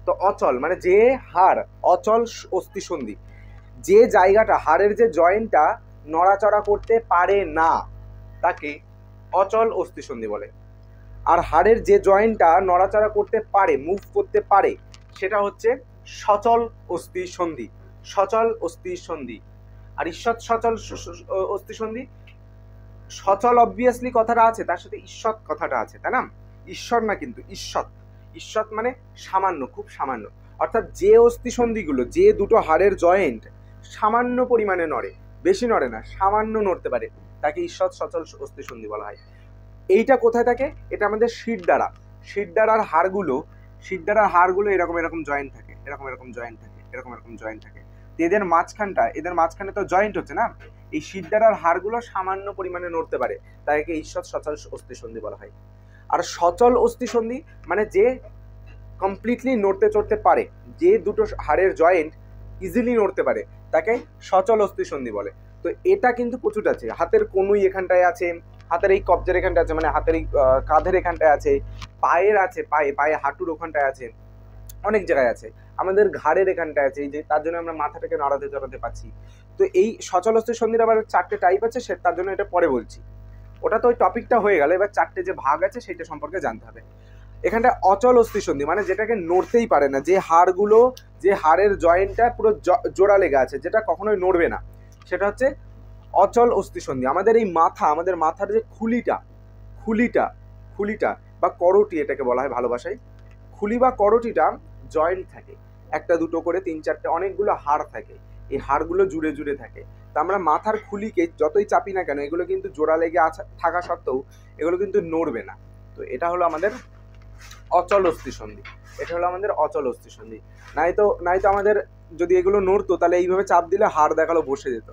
তো অচল মানে যে হাড়, অচল অস্থিসন্ধি, যে জায়গাটা, হাড়ের যে জয়েন্টটা নড়াচড়া করতে পারে না তাকে অচল অস্থিসন্ধি বলে। আর হাড়ের যে জয়েন্টটা নড়াচড়া করতে পারে, মুভ করতে পারে, সেটা হচ্ছে সচল অস্থিসন্ধি, সচল অস্থিসন্ধি। আর ঈষৎ সচল অস্থিসন্ধি, সচল অবভিয়াসলি কথাটা আছে, তার সাথে ঈষৎ কথাটা আছে, তাই না? ঈশ্বর না, কিন্তু ঈষৎ মানে সামান্য, খুব সামান্য। অর্থাৎ যে অস্থিসন্ধিগুলো, যে দুটো হাড়ের জয়েন্ট সামান্য পরিমাণে নড়ে, বেশি নড়ে না, সামান্য নড়তে পারে, তাকে ঈষৎ সচল অস্থিসন্ধি বলা হয়। এইটা কোথায় থাকে? এটা আমাদের শিরদাঁড়ার হাড়গুলো এরকম জয়েন্ট থাকে, এরকম জয়েন্ট থাকে। এদের মাঝখানে তো জয়েন্ট হচ্ছে না, এই শিরদাঁড়ার হাড়গুলো সামান্য পরিমাণে নড়তে পারে, তাকে ঈষৎ সচল অস্থিসন্ধি বলা হয়। আর সচল অস্থিসন্ধি মানে যে কমপ্লিটলি নড়তে চড়তে পারে, যে দুটো হাড়ের জয়েন্ট ইজিলি নড়তে পারে, তাকে সচল অস্থিসন্ধি বলে। তো এটা কিন্তু প্রচুর আছে, হাতের কনুই এখানটায় আছে, হাতের এই কবজের এখানটায় আছে, মানে হাতের এই কাঁধের এখানটায় আছে, পায়ের আছে, পায়ে হাঁটুর ওখানটায় আছে, অনেক জায়গায় আছে, আমাদের ঘাড়ের এখানটায় আছে, এই যে তার জন্য আমরা মাথাটাকে নড়াতে চড়াতে পারছি। তো এই সচল অস্থিসন্ধির আবার 4টে টাইপ আছে, তার জন্য এটা পরে বলছি। ওটা তো ওই টপিকটা হয়ে গেল, এবার 4টে যে ভাগ আছে সেটা সম্পর্কে জানতে হবে। এখানটা অচল অস্থিসন্ধি মানে যেটাকে নড়তেই পারে না, যে হাড়ের জয়েন্টটা পুরো জোড়া লেগে আছে, যেটা কখনোই নড়বে না, সেটা হচ্ছে অচল অস্থিসন্ধি। আমাদের মাথার যে খুলিটা বা করটি, এটাকে বলা হয় ভালোবাসায়, খুলি বা করটিটা জয়েন্ট থাকে, একটা দুটো করে 3-4টে অনেকগুলো হাড় থাকে। এই হাড়গুলো জুড়ে জুড়ে থাকে। তা আমরা মাথার খুলিকে যতই চাপি না কেন এগুলো কিন্তু জোড়া লেগে থাকা সত্ত্বেও এগুলো কিন্তু নড়বে না। তো এটা হলো আমাদের অচল অস্থিসন্ধি। এটা হলো আমাদের অচল অস্থিসন্ধি। নাই তো আমাদের যদি এগুলো নড়তো তাহলে এইভাবে চাপ দিলে হাড় দেখালো বসে যেত,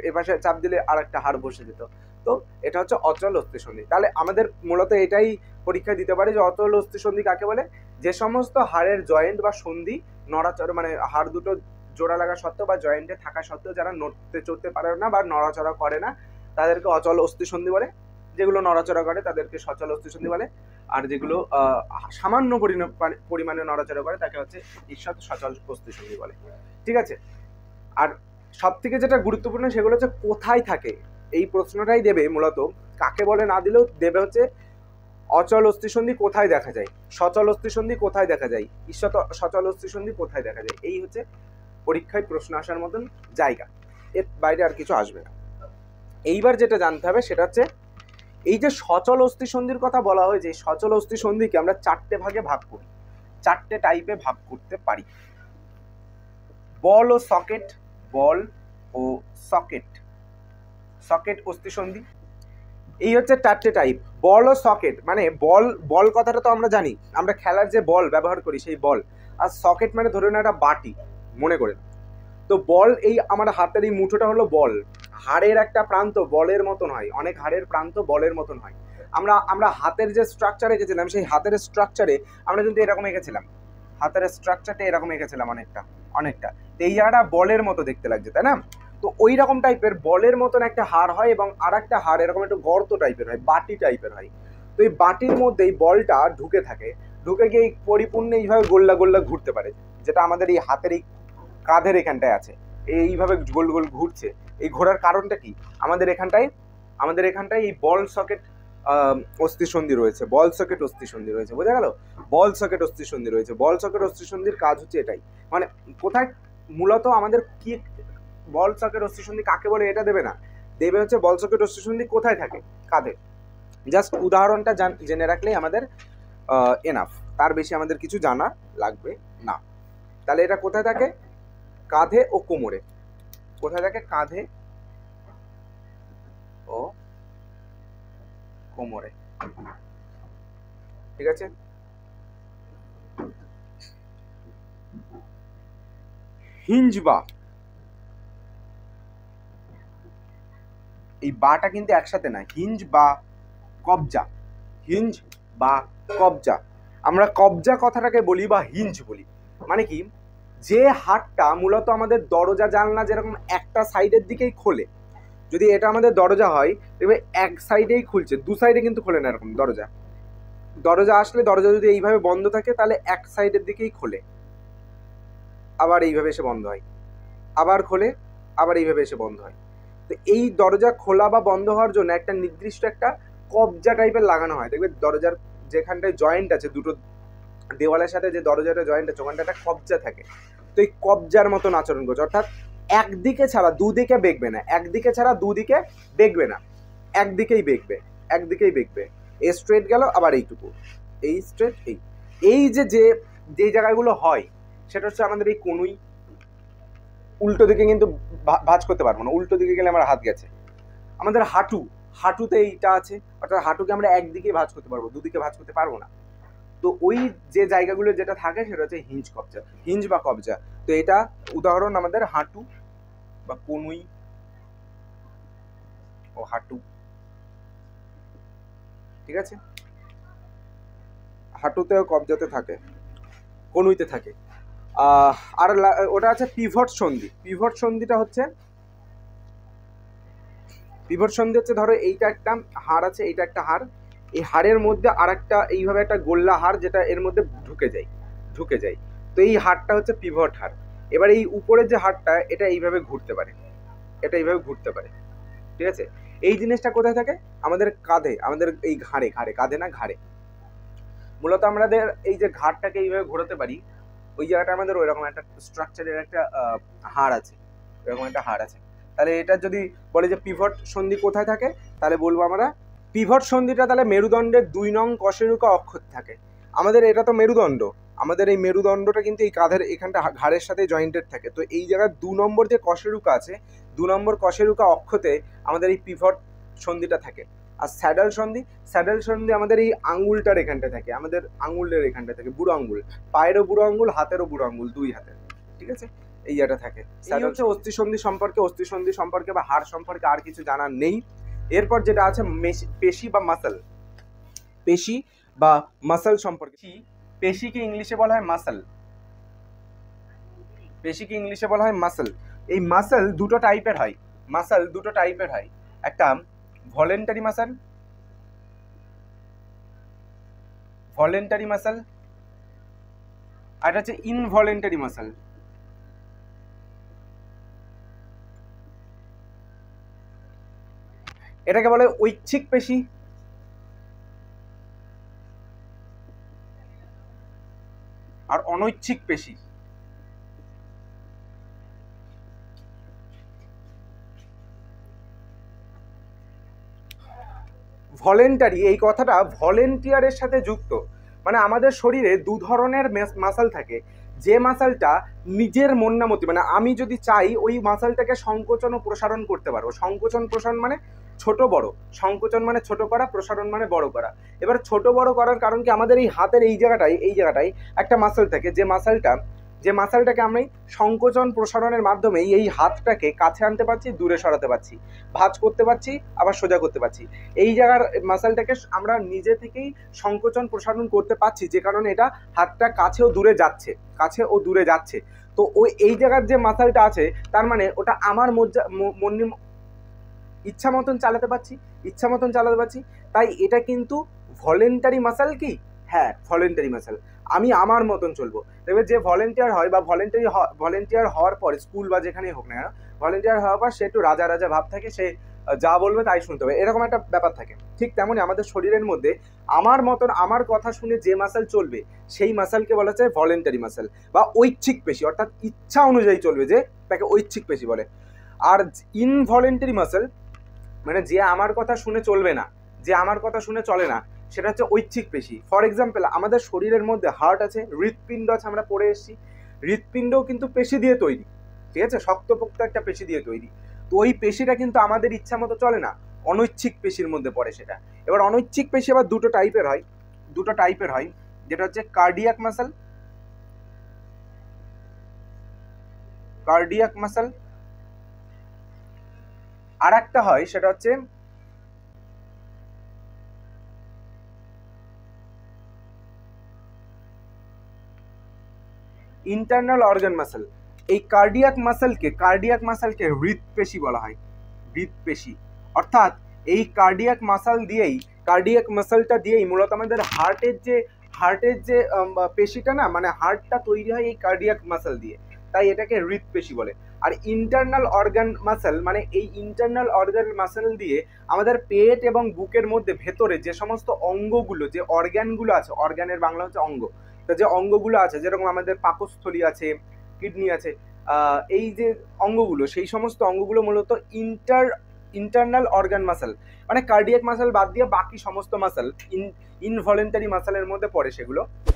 এপাশে চাপ দিলে আর একটা হাড় বসে যেত। তো এটা হচ্ছে অচল অস্থিসন্ধি। তাহলে আমাদের মূলত এটাই পরীক্ষায় দিতে পারে যে অচল অস্থিসন্ধি কাকে বলে, যে সমস্ত হাড়ের জয়েন্ট বা সন্ধি নড়াচড়া মানে হাড় দুটো জোড়া লাগা সত্ত্বেও বা জয়েন্টে থাকা সত্ত্বেও যারা নড়তে চড়তে পারে না বা নড়াচড়া করে না তাদেরকে অচল অস্থিসন্ধি বলে। যেগুলো নড়াচড়া করে তাদেরকে সচল অস্থিসন্ধি বলে। আর যেগুলো সামান্য পরিমাণে নড়াচড়া করে তাকে হচ্ছে ঈষৎ সচল অস্থিসন্ধি বলে। ঠিক আছে। আর সব থেকে যেটা গুরুত্বপূর্ণ সেগুলো হচ্ছে কোথায় থাকে, এই প্রশ্নটাই দেবে মূলত, কাকে বলে না দিলেও দেবে হচ্ছে অচল অস্থিসন্ধি কোথায় দেখা যায়, সচল অস্থিসন্ধি কোথায় দেখা যায়, ঈষৎ সচল অস্থিসন্ধি কোথায় দেখা যায়। এই হচ্ছে পরীক্ষায় প্রশ্ন আসার মতন জায়গা, এর বাইরে আর কিছু আসবে না। এইবার যেটা জানতে হবে সেটা হচ্ছে এই যে সচল অস্থিসন্ধির কথা বলা হয়, যে সচল অস্থিসন্ধিকে আমরা 4টে ভাগে ভাগ করি, 4টে টাইপে ভাগ করতে পারি। বল ও সকেট, বল ও সকেট, সকেট অস্থিসন্ধি, এই হচ্ছে 4টে টাইপ। বল ও সকেট মানে বল কথাটা তো আমরা জানি, আমরা খেলার যে বল ব্যবহার করি সেই বল। আর সকেট মানে ধরে না একটা বাটি মনে করে। তো বল, এই আমার হাতের এই মুঠোটা হলো বল, হাড়ের একটা প্রান্ত বলের মতন হয়, অনেক হাড়ের প্রান্ত বলের মতন হয়। আমরা হাতের যে স্ট্রাকচার এঁকেছিলাম সেই হাতের স্ট্রাকচারে আমরা কিন্তু এরকম এঁকেছিলাম, হাতের স্ট্রাকচারটা এরকম এঁকেছিলাম অনেকটা। তো এই জায়গাটা বলের মতো দেখতে লাগছে, তাই না? তো ওই রকম টাইপের বলের মতন একটা হাড় হয় এবং আর একটা হাড় এরকম একটু গর্ত টাইপের হয়, বাটি টাইপের হয়। তো এই বাটির মধ্যে এই বলটা ঢুকে থাকে, ঢুকে গিয়ে পরিপূর্ণ এইভাবে গোল্লা গোল্লা ঘুরতে পারে, যেটা আমাদের এই হাতের এই কাঁধের এখানটায় আছে, এইভাবে গোল গোল ঘুরছে। এই ঘোরার কারণটা কি, আমাদের এখানটায় এই বল সকেট অস্থিসন্ধি রয়েছে, বল সকেট অস্থিসন্ধি রয়েছে, বোঝা গেল? বল সকেট অস্থিসন্ধি রয়েছে। বল সকেট অস্থিসন্ধির কাজ হচ্ছে এটাই, মানে কোথায় মূলত আমাদের কি বল সকেট অস্থিসন্ধি কাকে বলে এটা দেবে না, দেবে হচ্ছে বল সকেট অস্থিসন্ধি কোথায় থাকে, কাঁধে। জাস্ট উদাহরণটা জেনে রাখলেই আমাদের এনাফ, তার বেশি আমাদের কিছু জানা লাগবে না। তাহলে এটা কোথায় থাকে, কাঁধে ও কোমরে। কোথায় থাকে, কাঁধে ও কোমরে। ঠিক আছে। হিঞ্জ বা, এই বাটা কিন্তু একসাথে না, হিঞ্জ বা কবজা, হিঞ্জ বা কবজা। আমরা কবজা কথাটাকে বলি বা হিঞ্জ বলি, মানে কি, যে হাড়টা মূলত আমাদের দরজা জানলা যেরকম একটা সাইডের দিকেই খোলে, যদি এটা আমাদের দরজা হয় দেখবে এক সাইডেই খুলছে, দু সাইডে কিন্তু খোলে না। এরকম দরজা আসলে দরজা যদি এইভাবে বন্ধ থাকে তাহলে এক সাইডের দিকেই খোলে, আবার এইভাবে এসে বন্ধ হয়, আবার খোলে, আবার এইভাবে এসে বন্ধ হয়। তো এই দরজা খোলা বা বন্ধ হওয়ার জন্য একটা নির্দিষ্ট একটা কবজা টাইপের লাগানো হয়। দেখবে দরজার যেখানটায় জয়েন্ট আছে, দুটো দেওয়ালের সাথে যে দরজাটা জয়েন্ট আছে ওখানটা একটা কবজা থাকে। তো এই কবজার মতন আচরণ করছে, অর্থাৎ একদিকে ছাড়া দুদিকে বেঁকবে না, একদিকে ছাড়া দুদিকে বেঁকবে না, একদিকেই বেঁকবে। এই স্ট্রেট গেল, আবার এইটুকু, এই স্ট্রেট, এই যে জায়গাগুলো হয় সেটা হচ্ছে আমাদের এই কনুই। উল্টো দিকে কিন্তু ভাঁজ করতে পারবো না, উল্টো দিকে গেলে আমার হাত গেছে। আমাদের হাঁটুতে এইটা আছে, অর্থাৎ হাঁটুকে আমরা একদিকে ভাঁজ করতে পারবো, দুদিকে ভাঁজ করতে পারবো না। তো ওই যে জায়গাগুলো যেটা থাকে সেটা হচ্ছে হিঞ্জ বা কবজা। তো এটা উদাহরণ আমাদের হাঁটু বা কনুই ও হাঁটু। ঠিক আছে, হাঁটুতে ও কবজাতে থাকে, কনুইতে থাকে। আর ওটা আছে পিভট সন্ধি। পিভট সন্ধিটা হচ্ছে, পিভট সন্ধি হচ্ছে ধরো এইটা একটা হাড় আছে, এইটা একটা হাড়, এই হাড়ের মধ্যে আর একটা এইভাবে একটা গোল্লা হাড় যেটা এর মধ্যে ঢুকে যায়। তো এই হাড়টা হচ্ছে পিভট হাড়। এবার এই উপরের যে হাড়টা এটা এইভাবে ঘুরতে পারে, ঠিক আছে। এই জিনিসটা কোথায় থাকে, আমাদের কাঁধে, আমাদের এই ঘাড়ে, কাঁধে না ঘাড়ে। মূলত আমাদের এই যে ঘাড়টাকে এইভাবে ঘোরাতে পারি, ওই জায়গাটা আমাদের ওইরকম একটা স্ট্রাকচারের একটা হাড় আছে, এরকম একটা হাড় আছে। তাহলে এটা যদি বলে যে পিভট সন্ধি কোথায় থাকে, তাহলে বলবো আমরা পিভট সন্ধিটা তাহলে মেরুদণ্ডের 2 নং কশেরুকা অক্ষত থাকে। আমাদের এটা তো মেরুদণ্ড, আমাদের এই মেরুদণ্ডটা কিন্তু এই কাঁধের এখানটা ঘাড়ের সাথে জয়েন্টেড থাকে। তো এই জায়গায় 2 নম্বর যে কশেরুকা আছে, 2 নম্বর কশেরুকা অক্ষতে আমাদের এই পিভট সন্ধিটা থাকে। আর স্যাডেল সন্ধি আমাদের এই আঙ্গুলটার এখানটা থাকে, আমাদের আঙ্গুলের এখানটা থাকে, বুড়ো আঙ্গুল, পায়েরও বুড়ো আঙ্গুল, হাতেরও বুড়ো আঙ্গুল, 2 হাতের, ঠিক আছে, এই জায়গাটা থাকে। এই হচ্ছে অস্থিসন্ধি সম্পর্কে বা হাড় সম্পর্কে আর কিছু জানার নেই। এরপর যেটা আছে পেশি বা মাসল, পেশি বা মাসল সম্পর্কে। পেশিকে ইংলিশে বলা হয় মাসল, পেশিকে ইংলিশে বলা হয় মাসল। এই মাসল দুটো টাইপের হয়, একটা ভলেন্টারি মাসল, আর একটা হচ্ছে ইনভলেন্টারি মাসল। এটাকে বলে ঐচ্ছিক পেশি আর অনৈচ্ছিক পেশি। ভলেন্টারি, এই কথাটা ভলেন্টিয়ারের সাথে যুক্ত, মানে আমাদের শরীরে 2 ধরনের মাসল থাকে। যে মাসলটা নিজের মতি, মানে আমি যদি চাই ওই মাসলটাকে সংকোচন ও প্রসারণ করতে পারবো। সংকোচন প্রসারণ মানে ছোট বড়, সংকোচন মানে ছোট করা, প্রসারণ মানে বড় করা। এবার ছোট বড় করার কারণ কি, আমাদের এই হাতের এই জায়গাটায় একটা মাসল থাকে, যে মাসলটাকে আমরা সংকোচন প্রসারণের মাধ্যমে এই হাতটাকে কাছে আনতে পারছি, দূরে সরাতে পারছি, ভাঁজ করতে পারছি, আবার সোজা করতে পারছি। এই জায়গার মাসলটাকে আমরা নিজে থেকেই সংকোচন প্রসারণ করতে পারছি, যে কারণে এটা হাতটা কাছে ও দূরে যাচ্ছে। তো ওই এই জায়গার যে মাসলটা আছে, তার মানে ওটা আমার ইচ্ছা মতন চালাতে পারছি। তাই এটা কিন্তু ভলেন্টারি মাসল। কি? হ্যাঁ, ভলেন্টারি মাসল। আমি আমার মতন চলবো। দেখবে যে ভলেন্টিয়ার হয় বা ভলেন্টিয়ার হওয়ার পর, স্কুল বা যেখানেই হোক না কেন, ভলেন্টিয়ার হওয়ার পর সে একটু রাজা ভাব থাকে, সে যা বলবে তাই শুনতে হবে, এরকম একটা ব্যাপার থাকে। ঠিক তেমনই আমাদের শরীরের মধ্যে আমার মতন, আমার কথা শুনে যে মাসল চলবে, সেই মাসলকে বলা যায় ভলেন্টারি মাসল বা ঐচ্ছিক পেশি, অর্থাৎ ইচ্ছা অনুযায়ী চলবে, যে তাকে ঐচ্ছিক পেশি বলে। আর ইনভলেন্টারি মাসল মানে যে আমার কথা শুনে চলবে না, যে আমার কথা শুনে চলে না, সেটা হচ্ছে ঐচ্ছিক পেশি। ফর এক্সাম্পল, আমাদের শরীরের মধ্যে হার্ট আছে, হৃৎপিণ্ড আছে, আমরা পড়ে এসেছি। হৃৎপিণ্ডও কিন্তু পেশি দিয়ে তৈরি, ঠিক আছে, শক্তপোক্ত একটা পেশি দিয়ে তৈরি। তো ওই পেশিটা কিন্তু আমাদের ইচ্ছা মতো চলে না, অনৈচ্ছিক পেশির মধ্যে পড়ে সেটা। এবার অনৈচ্ছিক পেশি আবার দুটো টাইপের হয়, যেটা হচ্ছে কার্ডিয়াক মাসল, আর একটা হয় সেটা হচ্ছে ইন্টারনাল অর্গান মাসল। এই কার্ডিয়াক মাসলকে হৃৎপেশি বলা হয়, হৃৎপেশি। অর্থাৎ এই কার্ডিয়াক মাসলটা দিয়েই মূলত আমাদের হার্টের যে পেশিটা না, মানে হার্টটা তৈরি হয় এই কার্ডিয়াক মাসল দিয়ে, তাই এটাকে হৃৎপেশি বলে। আর ইন্টারনাল অর্গান মাসল, মানে এই ইন্টারনাল অর্গান মাসল দিয়ে আমাদের পেট এবং বুকের মধ্যে ভেতরে যে সমস্ত অঙ্গগুলো, যে অর্গানগুলো আছে, অর্গানের বাংলা হচ্ছে অঙ্গ, তো যে অঙ্গগুলো আছে, যেরকম আমাদের পাকস্থলী আছে, কিডনি আছে, এই যে অঙ্গগুলো, সেই সমস্ত অঙ্গগুলো মূলত ইন্টারনাল অর্গান মাসল, মানে কার্ডিয়াক মাসল বাদ দিয়ে বাকি সমস্ত মাসল ইনভলেন্টারি মাসলের মধ্যে পড়ে,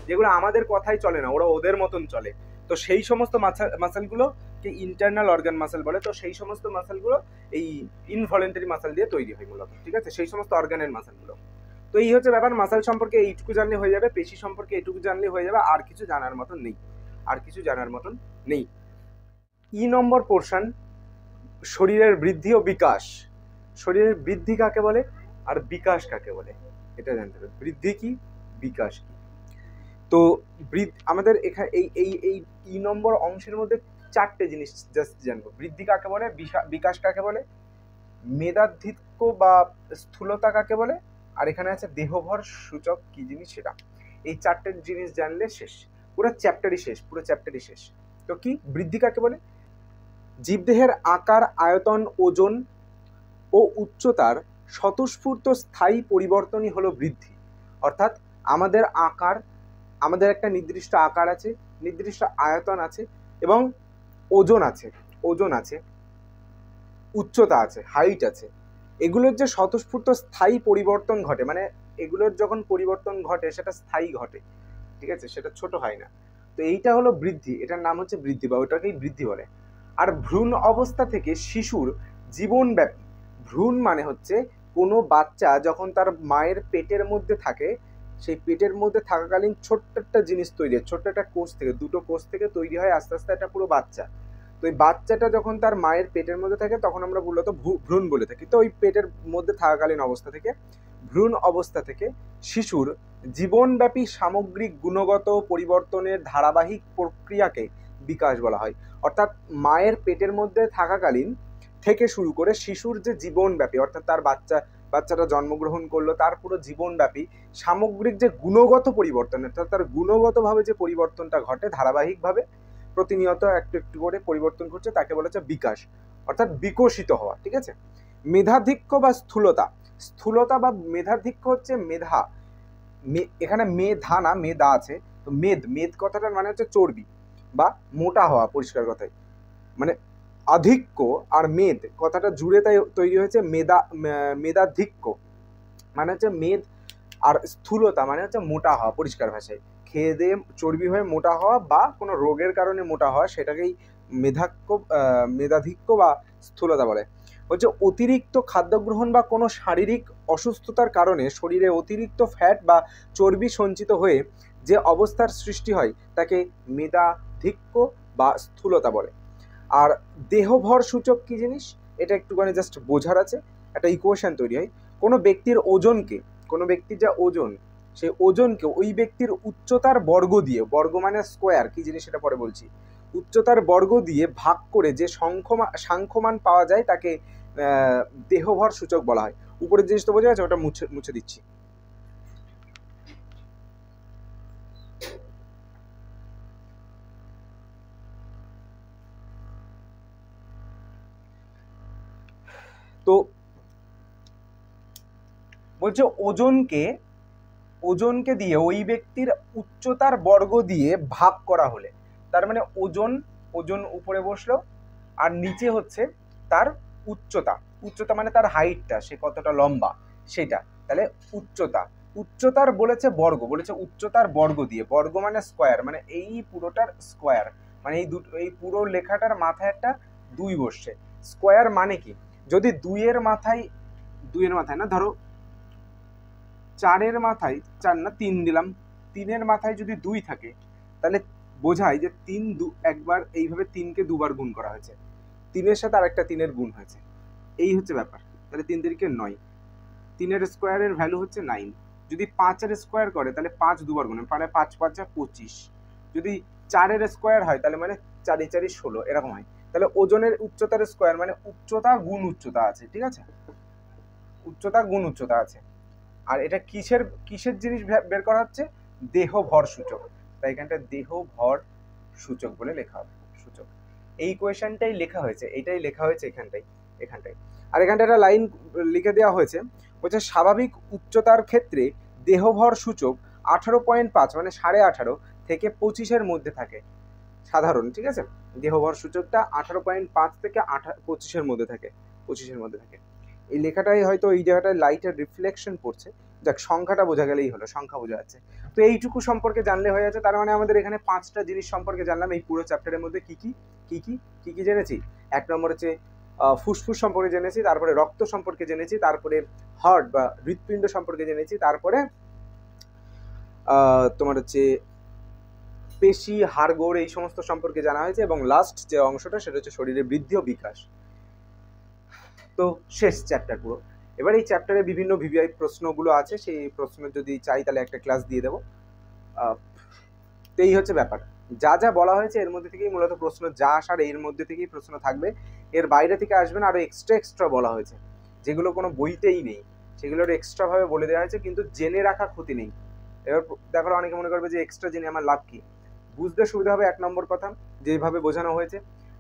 যেগুলো আমাদের কথাই চলে না, ওরা ওদের মতন চলে। তো সেই সমস্ত মাসলগুলোকে ইন্টারনাল অর্গান মাসল বলে। তো সেই সমস্ত মাসলগুলো এই ইনভলেন্টারি মাসল দিয়ে তৈরি হয় মূলত, ঠিক আছে, সেই সমস্ত অর্গানের মাসলগুলো। তো এই হচ্ছে ব্যাপার, মাসল সম্পর্কে এইটুকু জানলে হয়ে যাবে, পেশি সম্পর্কে এইটুকু জানলে হয়ে যাবে, আর কিছু জানার মতন নেই। ই নম্বর পোর্শন, শরীরের বৃদ্ধি ও বিকাশ। শরীরের বৃদ্ধি কাকে বলে আর বিকাশ কাকে বলে, এটা জানতে হবে। বৃদ্ধি কি, বিকাশ কি। তো আমাদের এখানে এই ই নম্বর অংশের মধ্যে 4টে জিনিস জাস্ট জানবো। বৃদ্ধি কাকে বলে, বিকাশ কাকে বলে, মেধাধিক্য বা স্থূলতা কাকে বলে, আর এখানে আছে দেহভর সূচক কি জিনিস সেটা। এই 4টে জিনিস জানলে শেষ, পুরো চ্যাপ্টারই শেষ। তো কি বৃদ্ধি কাকে বলে? জীবদেহের আকার, আয়তন, ওজন ও উচ্চতার স্বতঃস্ফূর্ত স্থায়ী পরিবর্তনই হলো বৃদ্ধি। অর্থাৎ আমাদের একটা নির্দিষ্ট আকার আছে, নির্দিষ্ট আয়তন আছে, এবং ওজন আছে, উচ্চতা আছে, হাইট আছে। এগুলোর যে স্বতঃস্ফূর্ত স্থায়ী পরিবর্তন ঘটে, মানে এগুলোর যখন পরিবর্তন ঘটে সেটা স্থায়ী ঘটে, ঠিক আছে, সেটা ছোট হয় না। তো এইটা হলো বৃদ্ধি, এটার নাম হচ্ছে বৃদ্ধি বা ওটাকেই বৃদ্ধি বলে। আর ভ্রূণ অবস্থা থেকে শিশুর জীবনব্যাপী, ভ্রূণ মানে হচ্ছে কোনো বাচ্চা যখন তার মায়ের পেটের মধ্যে থাকে, সেই পেটের মধ্যে থাকাকালীন ছোট্ট একটা জিনিস তৈরি হয়, ছোট্ট একটা কোষ থেকে, দুটো কোষ থেকে তৈরি হয় আস্তে আস্তে একটা পুরো বাচ্চা। তো এই বাচ্চাটা যখন তার মায়ের পেটের মধ্যে থাকে তখন আমরা মূলত ভ্রূণ বলে থাকি। তো ওই পেটের মধ্যে থাকাকালীন অবস্থা থেকে, ভ্রূণ অবস্থা থেকে শিশুর জীবনব্যাপী সামগ্রিক গুণগত পরিবর্তনের ধারাবাহিক প্রক্রিয়াকে বিকাশ বলা হয়। অর্থাৎ মায়ের পেটের মধ্যে থাকাকালীন থেকে শুরু করে শিশুর যে জীবনব্যাপী, অর্থাৎ তার বাচ্চাটা জন্মগ্রহণ করলো, তার পুরো জীবনব্যাপী সামগ্রিক যে গুণগত পরিবর্তন, অর্থাৎ তার গুণগতভাবে যে পরিবর্তনটা ঘটে ধারাবাহিকভাবে প্রতিনিয়ত একটু একটু করে পরিবর্তন ঘটছে, তাকে বলা হচ্ছে বিকাশ, অর্থাৎ বিকশিত হওয়া। ঠিক আছে। মেধাধিক্য বা স্থূলতা, স্থূলতা বা মেধাধিক্য হচ্ছে মেধা, এখানে মেধা না মেধা আছে, তো মেদ কথাটার মানে হচ্ছে চর্বি বা মোটা হওয়া, পরিষ্কার কথায় মানে আধিক্য আর মেদ কথাটা জুড়ে তাই তৈরি হয়েছে মেধাধিক্য, মানে হচ্ছে মেদ, আর স্থূলতা মানে হচ্ছে মোটা হওয়া, পরিষ্কার ভাষায় খেয়ে দিয়ে চর্বি হয়ে মোটা হওয়া বা কোনো রোগের কারণে মোটা হওয়া, সেটাকেই মেধাধিক্য বা স্থূলতা বলে। হচ্ছে অতিরিক্ত খাদ্য গ্রহণ বা কোনো শারীরিক অসুস্থতার কারণে শরীরে অতিরিক্ত ফ্যাট বা চর্বি সঞ্চিত হয়ে যে অবস্থার সৃষ্টি হয় তাকে মেধাধিক্য বা স্থূলতা বলে। আর দেহভর সূচক কি জিনিস, এটা একটুখানি জাস্ট বোঝার আছে। একটা ইকুয়েশন তৈরি হয়, কোনো ব্যক্তির ওজনকে, কোনো ব্যক্তির যা ওজন, সেই ওজনকে ওই ব্যক্তির উচ্চতার বর্গ দিয়ে, বর্গ মানে স্কোয়ার, কি জিনিস সেটা পরে বলছি, উচ্চতার বর্গ দিয়ে ভাগ করে যে সাংখ্যমান পাওয়া যায় তাকে দেহভর সূচক বলা হয়। উপরের জিনিস তো বোঝা যাচ্ছে, ওটা মুছে দিচ্ছি। তো বলছে ওজনকে দিয়ে ওই ব্যক্তির উচ্চতার বর্গ দিয়ে ভাগ করা হলে, তার মানে ওজন উপরে বসলো আর নিচে হচ্ছে তার উচ্চতা মানে তার হাইটটা, সে কতটা লম্বা সেটা, তাহলে উচ্চতার বলেছে বর্গ, বলেছে উচ্চতার বর্গ দিয়ে, বর্গ মানে স্কোয়ার, মানে এই পুরোটার স্কোয়ার, মানে এই পুরো লেখাটার মাথায় একটা 2 বসছে। স্কোয়ার মানে কি, যদি দুইয়ের মাথায় না, ধরো 4-এর মাথায় 4 না 3 দিলাম, 3-এর মাথায় যদি 2 থাকে তাহলে বোঝায় যে 3 একবার এইভাবে 3কে 2বার গুণ করা হয়েছে, 3-এর সাথে আরেকটা 3-এর গুণ হয়েছে, এই হচ্ছে ব্যাপার। তাহলে 3 3কে 9, 3-এর স্কোয়ারের ভ্যালু হচ্ছে 9। যদি 5-এর স্কোয়ার করে তাহলে 5 2বার গুণ, মানে 5 5 25। যদি 4-এর স্কোয়ার হয় তাহলে মানে 4 4 16, এরকম হয়। তাহলে ওজনের উচ্চতার স্কোয়ার মানে উচ্চতা গুণ উচ্চতা আছে, ঠিক আছে, উচ্চতা গুণ উচ্চতা আছে। আর এটা কিসের জিনিস বের করা হচ্ছে, দেহ ভর সূচক, তাই এখানটা দেহ ভর সূচক বলে লেখা হবে, সূচক। এই কোয়েশনটাই লেখা হয়েছে, এটাই লেখা হয়েছে এখানটাই। আর এখানটা একটা লাইন লিখে দেওয়া হয়েছে, বলছে স্বাভাবিক উচ্চতার ক্ষেত্রে দেহভর সূচক 18.5 মানে 18.5 থেকে 25-এর মধ্যে থাকে সাধারণ, ঠিক আছে, দেহভর সূচকটা 18.5 থেকে 25-এর মধ্যে থাকে, 25-এর মধ্যে থাকে। এই লেখাটাই হয়তো এই জায়গাটায় লাইটের রিফ্লেকশন পড়ছে, যাক সংখ্যাটা বোঝা গেলেই হলো, সংখ্যা বোঝা যাচ্ছে। তো এইটুকু সম্পর্কে জানলে হয়ে যাচ্ছে, তার মানে আমাদের এখানে 5টা জিনিস সম্পর্কে জানলাম এই পুরো চ্যাপ্টারের মধ্যে। কি জেনেছি, 1 নম্বর হচ্ছে ফুসফুস সম্পর্কে জেনেছি, তারপরে রক্ত সম্পর্কে জেনেছি, তারপরে হার্ট বা হৃৎপিণ্ড সম্পর্কে জেনেছি, তারপরে তোমার হচ্ছে পেশি, হাড়গোড় এই সমস্ত সম্পর্কে জানা হয়েছে, এবং লাস্ট যে অংশটা সেটা হচ্ছে শরীরের বৃদ্ধি ও বিকাশ। তো শেষ চ্যাপ্টার পুরো। এবার এই চ্যাপ্টারে বিভিন্ন ভিভিআই প্রশ্নগুলো আছে, সেই প্রশ্ন যদি চাই তাহলে একটা ক্লাস দিয়ে দেবো। তো এই হচ্ছে ব্যাপার, যা যা বলা হয়েছে এর মধ্যে থেকেই মূলত প্রশ্ন যা আসার, এর মধ্যে থেকেই প্রশ্ন থাকবে, এর বাইরে থেকে আসবে না। আরো এক্সট্রা বলা হয়েছে যেগুলো কোনো বইতেই নেই, সেগুলো এক্সট্রা ভাবে বলে দেওয়া হয়েছে, কিন্তু জেনে রাখা ক্ষতি নেই। এবার দেখো অনেকে মনে করবে যে এক্সট্রা জেনে আমার লাভ কি, বুঝতে সুবিধা হবে 1 নম্বর কথা, যেভাবে বোঝানো হয়েছে।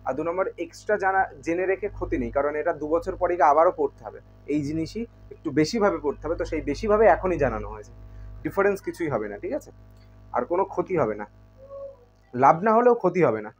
আর 2 নম্বর, এক্সট্রা জেনে রেখে ক্ষতি নেই, কারণ এটা 2 বছর পরে আবারও পড়তে হবে, এই জিনিসই একটু বেশিভাবে পড়তে হবে, তো সেই বেশিভাবে এখনই জানানো হয়েছে, ডিফারেন্স কিছুই হবে না, ঠিক আছে, আর কোনো ক্ষতি হবে না, লাভ না হলেও ক্ষতি হবে না।